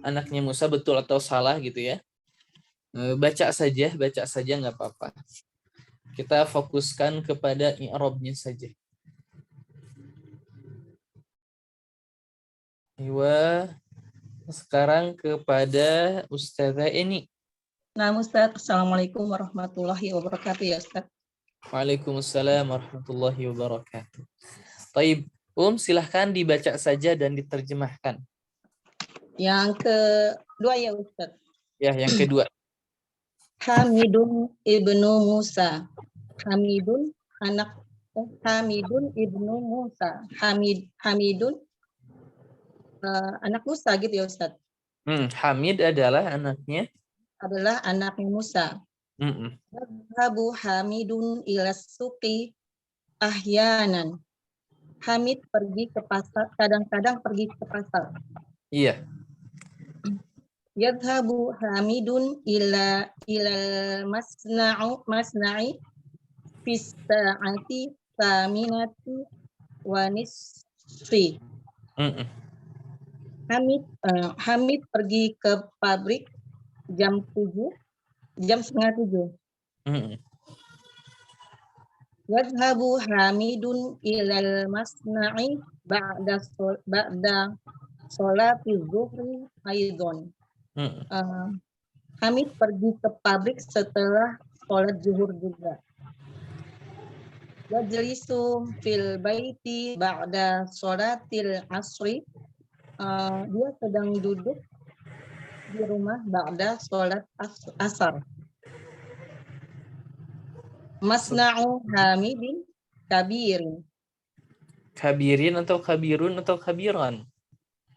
anaknya Musa betul atau salah gitu ya. Baca saja nggak apa-apa. Kita fokuskan kepada i'rabnya saja. Iwa, sekarang kepada Ustazah Eni. Nah, Ustaz, Assalamualaikum warahmatullahi wabarakatuh ya Ustaz. Waalaikumsalam warahmatullahi wabarakatuh. Taib, silahkan dibaca saja dan diterjemahkan. Yang kedua ya Ustaz. Ya, yang kedua. Hamidun ibnu Musa. Hamidun ibnu Musa. Hamidun anak Musa gitu ya Ustaz. Hamid adalah anaknya. Adalah anaknya Musa. Habu Hamidun ilas suqi ahyanan. Hamid pergi ke pasar, kadang-kadang pergi ke pasar. Iya. Yadhabu Hamidun ila masna'i fis sa'ati saminati wa nisfi. Mm-mm. Hamid pergi ke pabrik jam 6:30. Mm-mm. Yadhabu Hamidun ilal masna'i ba'da sholati zuhri aidon. Mm-mm. Hamid pergi ke pabrik setelah sholat zuhur juga. Yajlisu fil baiti ba'da sholatil asri. Dia sedang duduk di rumah ba'da sholat asar. Masna'u Hamidin kabirin. Kabirin atau kabirun atau kabiran?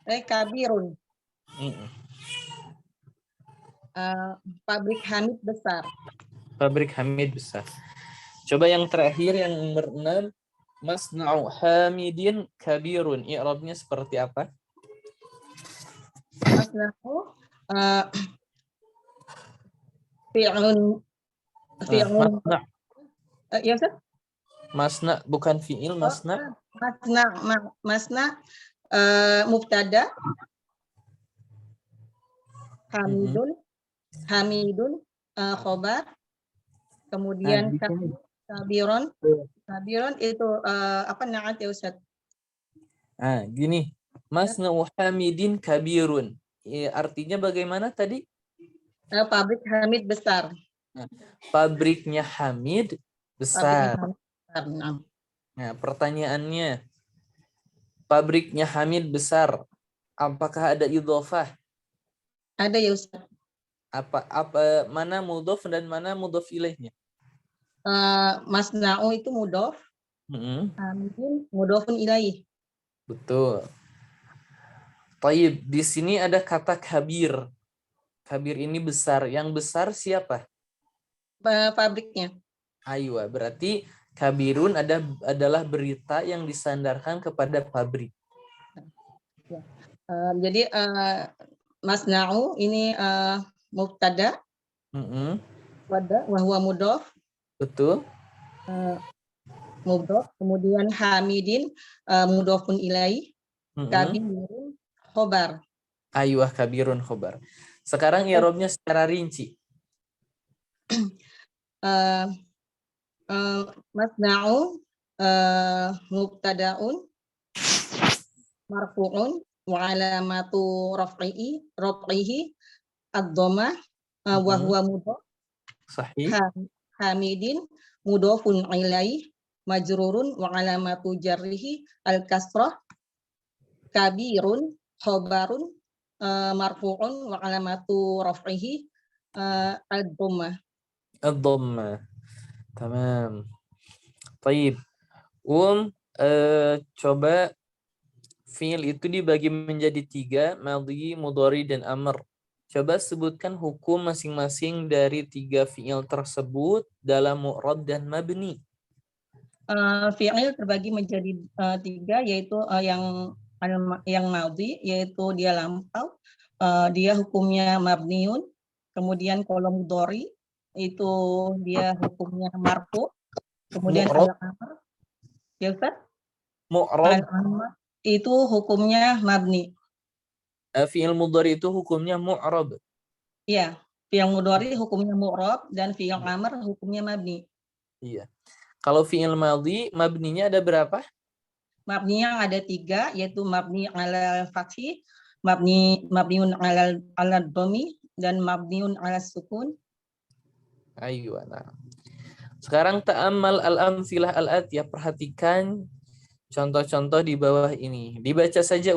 Kabirun. Mm-mm. Pabrik Hamid besar. Pabrik Hamid besar. Coba yang terakhir yang nomor 6. Masna'u Hamidin kabirun. I'rabnya seperti apa? Masna'u fi'lun Masna. ya Ustaz? Masna bukan fi'il, masna. Masna mubtada Hamidun khobar, kemudian kabiron itu apa naat ya Ustaz? Gini. Masna'u Hamidin kabirun. Artinya bagaimana tadi? Pabrik Hamid besar. Pabriknya Hamid besar. Nah, Pertanyaannya, pabriknya Hamid besar, apakah ada idhofah? ada ya Ustaz. Mana mudhof dan mana mudhof ilaihnya? Masna'u itu mudhof, Hamidin mudhofun ilaih. Betul. Taib, di sini ada kata kabir. Kabir ini besar. Yang besar siapa? Pabriknya. Aywa, berarti kabirun adalah berita yang disandarkan kepada pabrik. Jadi masna'u ini mubtada, wa huwa mudhof. Betul. Mudhof, kemudian Hamidin mudhofun ilaih, kabirun khobar. Aywa, kabirun khobar. Sekarang i'rabnya secara rinci. Masna'u mubtada'un marfu'un wa alamatu raf'ihi ad-dhammah wa huwa mudhaf. Sahih. Hamidin mudhafun ilaih majrurun wa alamatu jarrihi al-kasrah. Kabirun khobarun marfu'un wa alamatu raf'ihi ad-dhammah. Ad-dhammah. Tamam. Taib. Coba fi'il itu dibagi menjadi 3, madhi, mudhari, dan amr. Coba sebutkan hukum masing-masing dari 3 fi'il tersebut dalam mu'rab dan mabni. Fi'il terbagi menjadi 3, yaitu yang madhi, yaitu dia lampau, dia hukumnya mabniun. Kemudian kalau mudhari itu dia hukumnya marfu. Kemudian al-amr, ya Ustaz? Mu'rab. Al-amr itu hukumnya mabni. Fi'il mudhari itu hukumnya mu'rab. Iya, fi'il mudhari hukumnya mu'rab dan fi'il amr hukumnya mabni. Iya. Kalau fi'il madhi, mabninya ada berapa? Mabninya ada 3, yaitu mabni ala fathi, mabniun ala dhammi, dan mabniun ala sukun. Ayo, nah. Sekarang ta'ammal al-amthilah al-atiyah. Perhatikan contoh-contoh di bawah ini. Dibaca saja,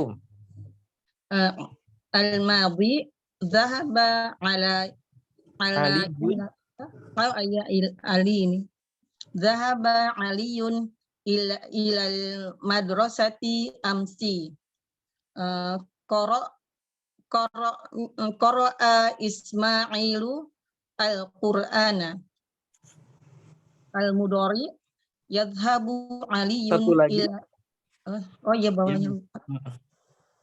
Al-madhi dhahaba ala Ali ini. Dhahaba Aliyun ilal madrasati amsi. Qara'a Ismailu al-Qur'ana. Al-mudhari yadhhabu Aliyun ila bawahnya.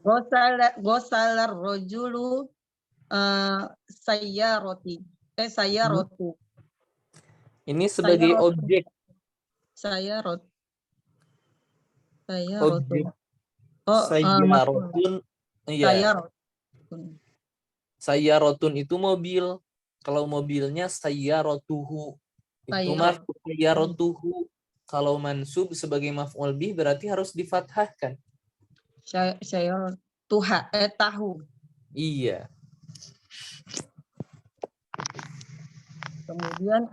Ghasalar rajulu sayyaroti. Sayyarotu. Ini sebagai Sayyarot. objek. Sayyarot. Objek. Oh, Sayyarotun. Iya. Sayyarot. Sayyarotun itu mobil. Kalau mobilnya sayyarotuhu. Itu Sayyarot. maf'ul sayyarotuhu. Kalau mansub sebagai maf'ul bih berarti harus difathahkan. Sayyarot. Tahu. Iya. Kemudian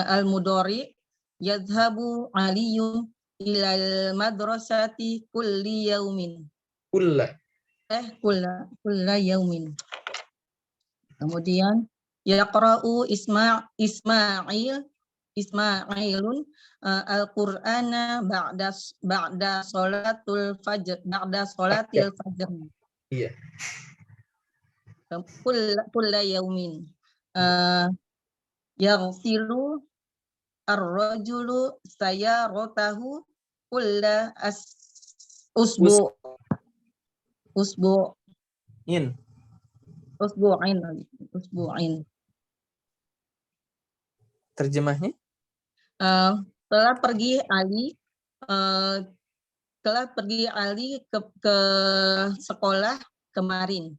al-mudhari yadhhabu aliyun ilal madrasati kulli yaumin. Kulla. Kulla yaumin. Kemudian yaqra'u Ismailun al-Qur'ana ba'da sholatil fajr. Iya. Kulla yaumin. Yaghsilu ar-rajulu sayyaratahu kulla usbu'in. Terjemahnya? Telah pergi Ali ke sekolah kemarin.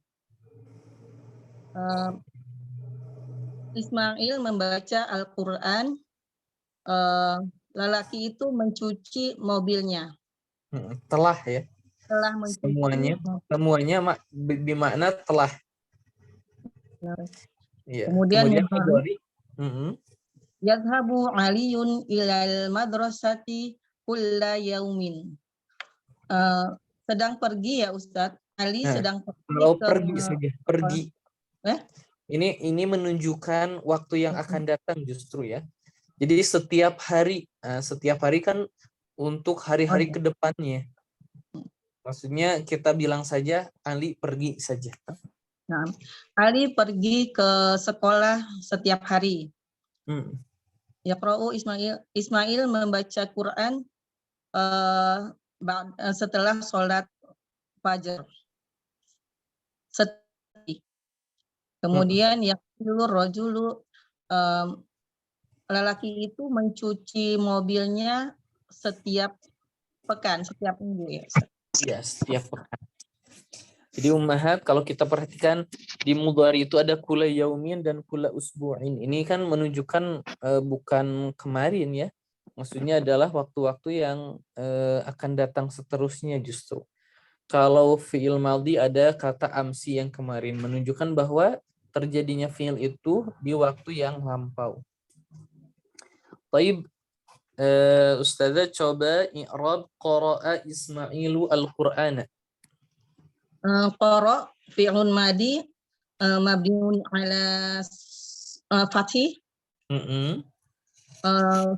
Ismail membaca Al-Quran. Lelaki itu mencuci mobilnya. Telah ya. Telah mencuci. Semuanya bermakna telah. Ya. Kemudian mudhari. Yadhhabu aliyun ilal madrasati kulla yaumin. Sedang pergi ya Ustadz. Ali sedang pergi. Kalau pergi saja, pergi. Ini menunjukkan waktu yang akan datang justru ya. Jadi setiap hari kan untuk hari-hari ke depannya. Maksudnya kita bilang saja Ali pergi saja. Nah, Ali pergi ke sekolah setiap hari. Yaqra'u Ismail membaca Quran setelah sholat fajar. Kemudian yaqulu rajulu, lelaki itu mencuci mobilnya setiap pekan, setiap minggu ya. Iya, setiap pekan. Jadi ummahat kalau kita perhatikan di mudhari itu ada kula yaumin dan kula usbu'in. Ini kan menunjukkan bukan kemarin ya. Maksudnya adalah waktu-waktu yang akan datang seterusnya justru. Kalau fi'il madhi ada kata amsi yang kemarin menunjukkan bahwa terjadinya fi'il itu di waktu yang lampau. Baik, Ustazah coba i'rab qara'a Ismailu al-Qur'ana. Qara fi'lun madi mabniun ala fathih.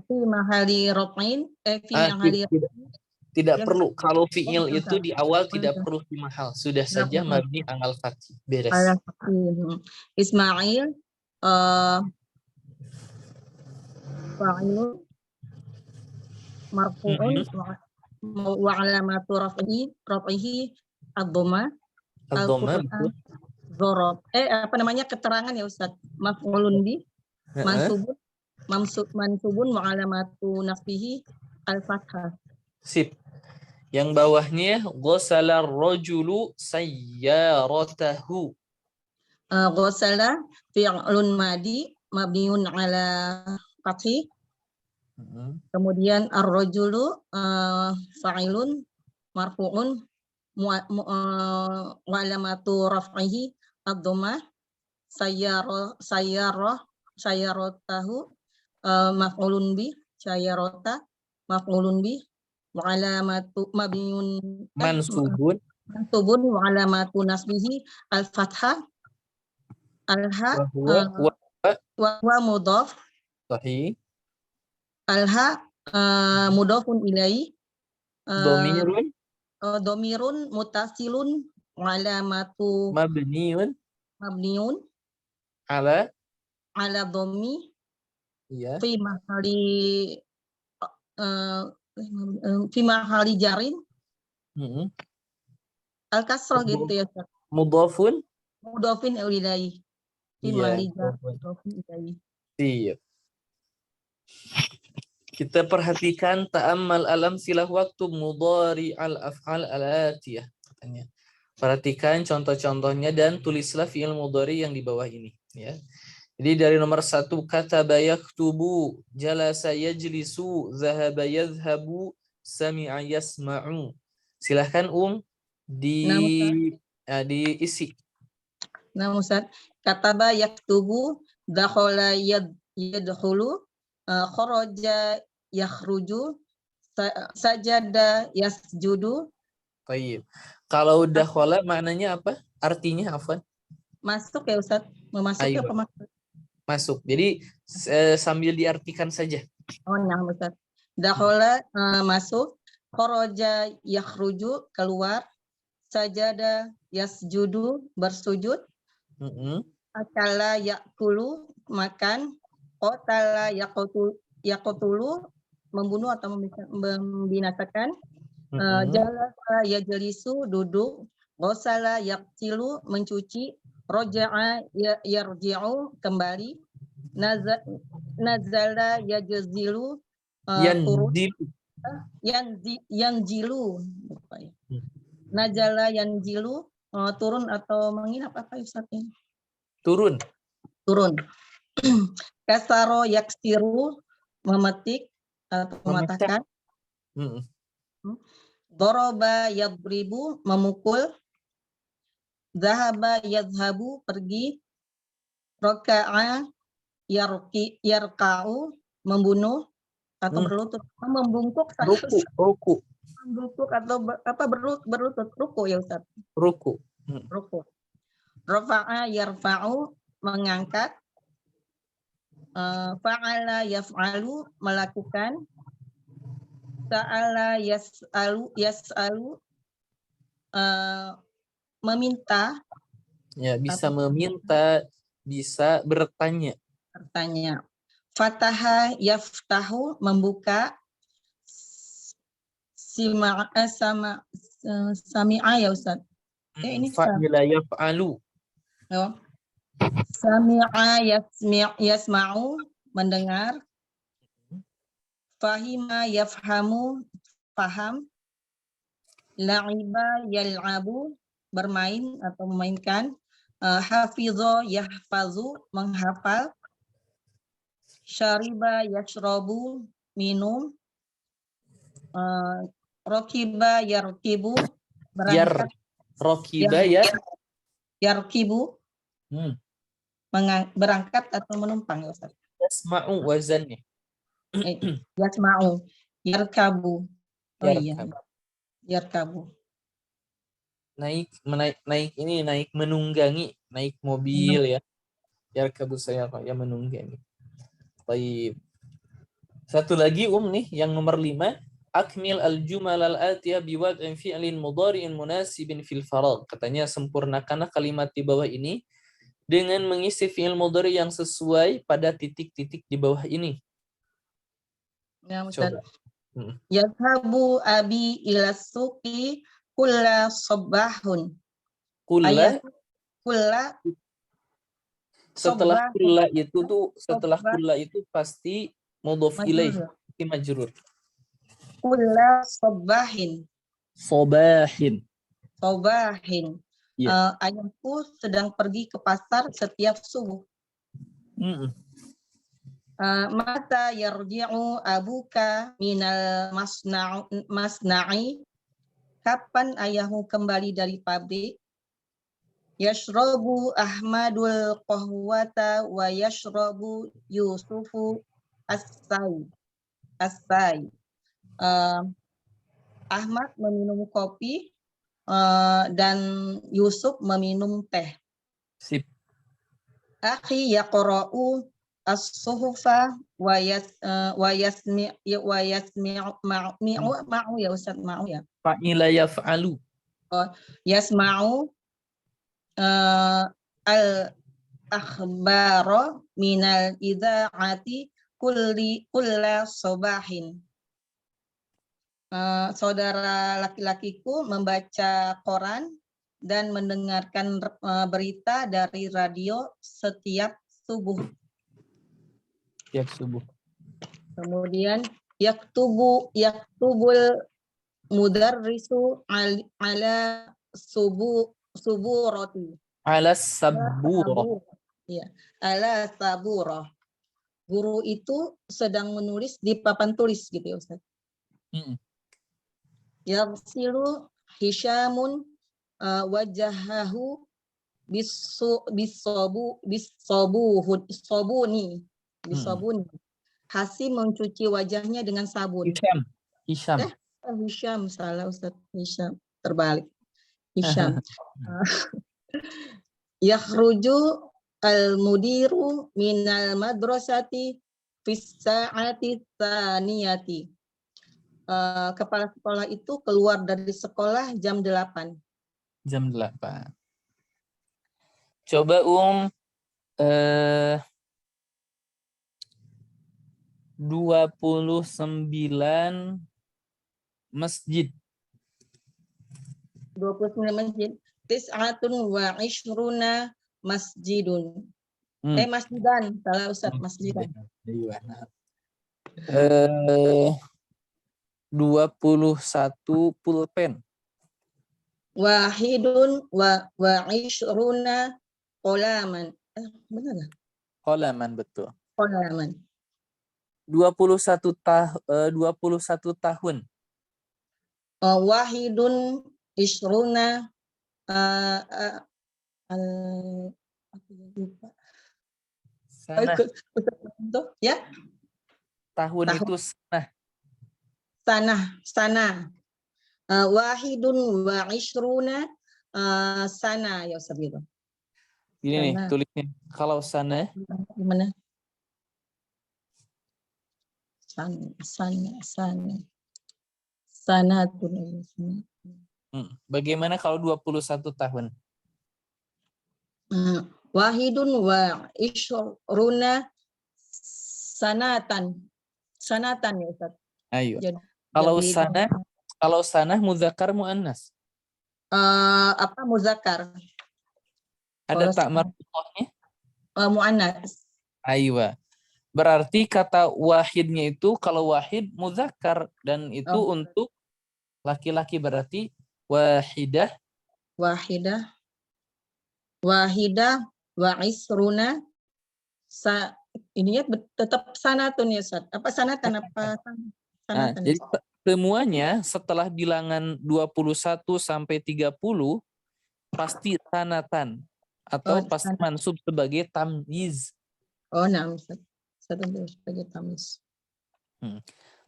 Fi mahali raf'in tidak perlu. Kalau fi'il itu di awal tidak perlu di mahal. Sudah saja mabni alal fathih. Beres. Ismail fa'ilun marfu'un wa alamatu raf'ihi ad-dhamma. Ad-dhamma. Apa namanya keterangan ya Ustaz? Maf'ulun bi mansubun wa alamatu nasbihi al-fathah. Sip. Yang bawahnya ghasala ar-rajulu sayyaratahu. Ghasala fi'lun madi mabniun ala fathih. Kemudian ar-rajulu fa'ilun marfu'un wa alamatu raf'ihi ad-dhammah. Sayyaratahu maf'ulun bi sayyarata maf'ulun bi wa alamatu mansubun wa alamatu nasbihi al-fathah al-ha wa mudhaf. Sahih. Al-ha mudhafun ilaihi domirun mutasilun wa alamatu mabniun ala dhammi fi mahali jarin al-kasrah gitu ya Ustaz. Mudhafun Mudhofin ilaihi. Fi Iya. mahali jar mudhofin ilaihi. Siap. Kita perhatikan ta'ammal alam silah waktu mudhari al-af'al al-atiyah katanya. Perhatikan contoh-contohnya dan tulislah fi'il mudhari yang di bawah ini ya. Jadi dari nomor 1 kataba yaktubu, jalasa yajlisu, zahaba yadhhabu, sami'a yasma'u. Silahkan diisi. Nah, Ustaz, kataba yaktubu, dakhala yadkhulu, kharaja yakhruju, sajada yasjudu. Baik. Kalau dakhala maknanya apa? Artinya afwan? Masuk ya Ustaz? Memasuki Ayo. apa masuk? Masuk. Jadi sambil diartikan saja. Oh, nah Ustaz. Dakhala masuk, kharaja yakhruju keluar, sajada yasjudu bersujud, akala yakulu makan, qatala yaqtulu membunuh atau membinasakan, jalasa yajlisu duduk, ghasala yaghsilu mencuci, raja'a yarji'u kembali, nazala yajzilu turun, yanzilu najala yanzilu turun atau menginap apa Ustaz ini? Turun. Kasaro yaksiru memetik atau mematahkan. Doroba yadribu memukul. Zahaba yadhabu pergi. Raka'a yarka'u membunuh atau berlutut. Membungkuk. Ruku. Membungkuk atau berlutut. Ruku ya Ustaz. Ruku. Rafa'a yarfa'u mengangkat. Fa'ala yaf'alu melakukan. Sa'ala yas'alu meminta. Ya, bisa meminta, bisa bertanya. Fataha yaftahu membuka. Sami'a ya Ustaz. Ini Fa'ila yaf'alu. Oh. Sami'a yasma'u mendengar. Fahima yafhamu paham. La'iba yal'abu bermain atau memainkan. Hafidho yahfazu menghafal. Syariba yashrabu minum. Rokiba yarkibu berangkat. Rokiba yarkibu berangkat atau menumpang ya Ustaz. Yasma'u wazannya. Yasma'u yarkabu. Oh iya. Yarkabu. Naik ini naik menunggangi, naik mobil ya. Yarkabu saya ya menunggangi. Baik. Satu lagi nih yang nomor 5. Akmil al-jumal al-atiyah biwad'in fi'lin mudhari'in munasibin fil faragh. Katanya sempurnakanlah kalimat di bawah ini dengan mengisi fi'il mudhari yang sesuai pada titik-titik di bawah ini. Ya, Ustaz. Yadhabu abi ila suqi kulla sabahun. Setelah kulla itu pasti mudhof ilaih majrur. Kulla sabahin. Ayahku sedang pergi ke pasar setiap subuh. Mata yarji'u abuka minal masna'i. Kapan ayahmu kembali dari pabrik? Yashrabu Ahmadul qahwata wa yashrabu Yusufu as-sai. Ahmad meminum kopi dan Yusuf meminum teh. Sip. Akhi yaqra'u as-suhufa wa yasmi'u ma'u ya Ustaz, ma'u ya. Fa'ila yaf'alu. Yasma'u al-akhbara minal idza'ati kulla sabahin. Saudara laki-lakiku membaca koran dan mendengarkan berita dari radio setiap subuh. Tiap subuh. Kemudian yaktubul mudarrisu ala suburoti. Ala sabur. Ya, ala saburah. Guru itu sedang menulis di papan tulis gitu ya Ustaz. Yaghsilu Hisyamun wajahahu bisobuni. Hasim mencuci wajahnya dengan sabun. Hisham. Hisham, salah Ustaz. Hisham, terbalik. Hisham. Yakhruju al-mudiru minal madrasati fis sa'ati tsaniyati. Kepala sekolah itu keluar dari sekolah jam 8. Jam 8. Coba 29 masjid. 29 masjid. Tis'atun wa ishruna masjidun. Masjidan. Salah Ustaz, masjidan. 21 pulpen. Wahidun wa ishruna qolaman. Benar nggak? Qolaman, betul. Qolaman. 21 tahun. Wahidun ishruna Sanah. Ya. Tahun itu sanah. Wahidun wa ishruna sana ya Ustaz gitu. Ini nih tulisnya. Kalau sana gimana? Sana tuh. Bagaimana kalau 21 tahun? Wahidun wa ishruna sanatan ya Ustaz. Ayo. Kalau sana muzakkar muannas. Muzakkar. Ada tak marfu'ahnya? Muannas. Aywa. Berarti kata wahidnya itu kalau wahid muzakkar dan itu untuk laki-laki, berarti wahidah wa isruna ininya tetap sanatun ya Ustaz. Apa sanatan apa sanatan? Jadi semuanya setelah bilangan 21 sampai 30 pasti sanatan atau pasti mansub sebagai tamyiz. Nah, sebagai tamyiz.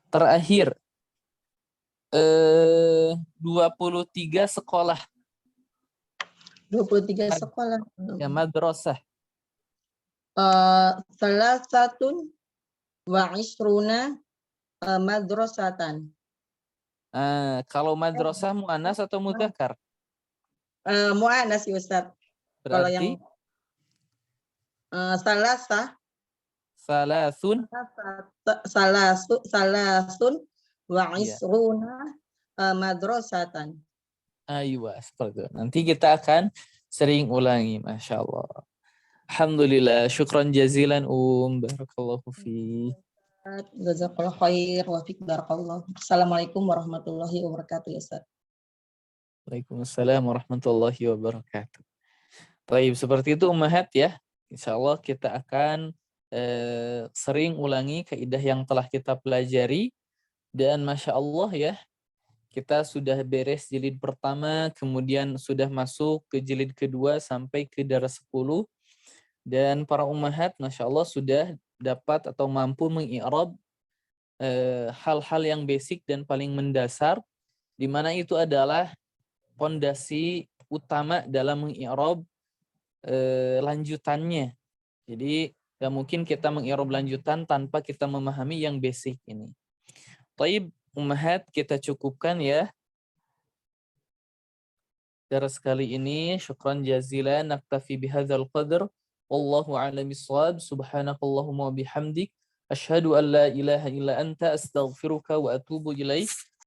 Terakhir 23 sekolah. 23 sekolah. Ya, madrasah. Salasatun wa isruna madrasatan. Kalau madrasah muannas atau mudzakkar? Muannas ya Ustaz. Kalau yang salasun wa isruna madrasatan. Aywa, seperti itu. Nanti kita akan sering ulangi, Masya Allah. Alhamdulillah, syukran jazilan barakallahu fi. Jazakallahu khair wa fiik barakallahu. Assalamualaikum warahmatullahi wabarakatuh ya Ustaz. Waalaikumsalam warahmatullahi wabarakatuh. Baik, seperti itu ummahat ya. Insyaallah kita akan sering ulangi kaidah yang telah kita pelajari, dan Masya Allah ya, kita sudah beres jilid pertama, kemudian sudah masuk ke jilid kedua sampai ke daras 10. Dan para ummahat Masya Allah sudah dapat atau mampu mengi'rab hal-hal yang basic dan paling mendasar, di mana itu adalah pondasi utama dalam mengi'rab lanjutannya. Jadi gak mungkin kita mengi'rab lanjutan tanpa kita memahami yang basic ini. Taib ummahat, kita cukupkan ya daras kali ini. Syukran jazilan, naktafi bihadzal qadr. Wallahu a'lam bissawab. Subhanakallahumma wa bihamdik, asyhadu an la ilaha illa anta, astaghfiruka wa atubu ilaik.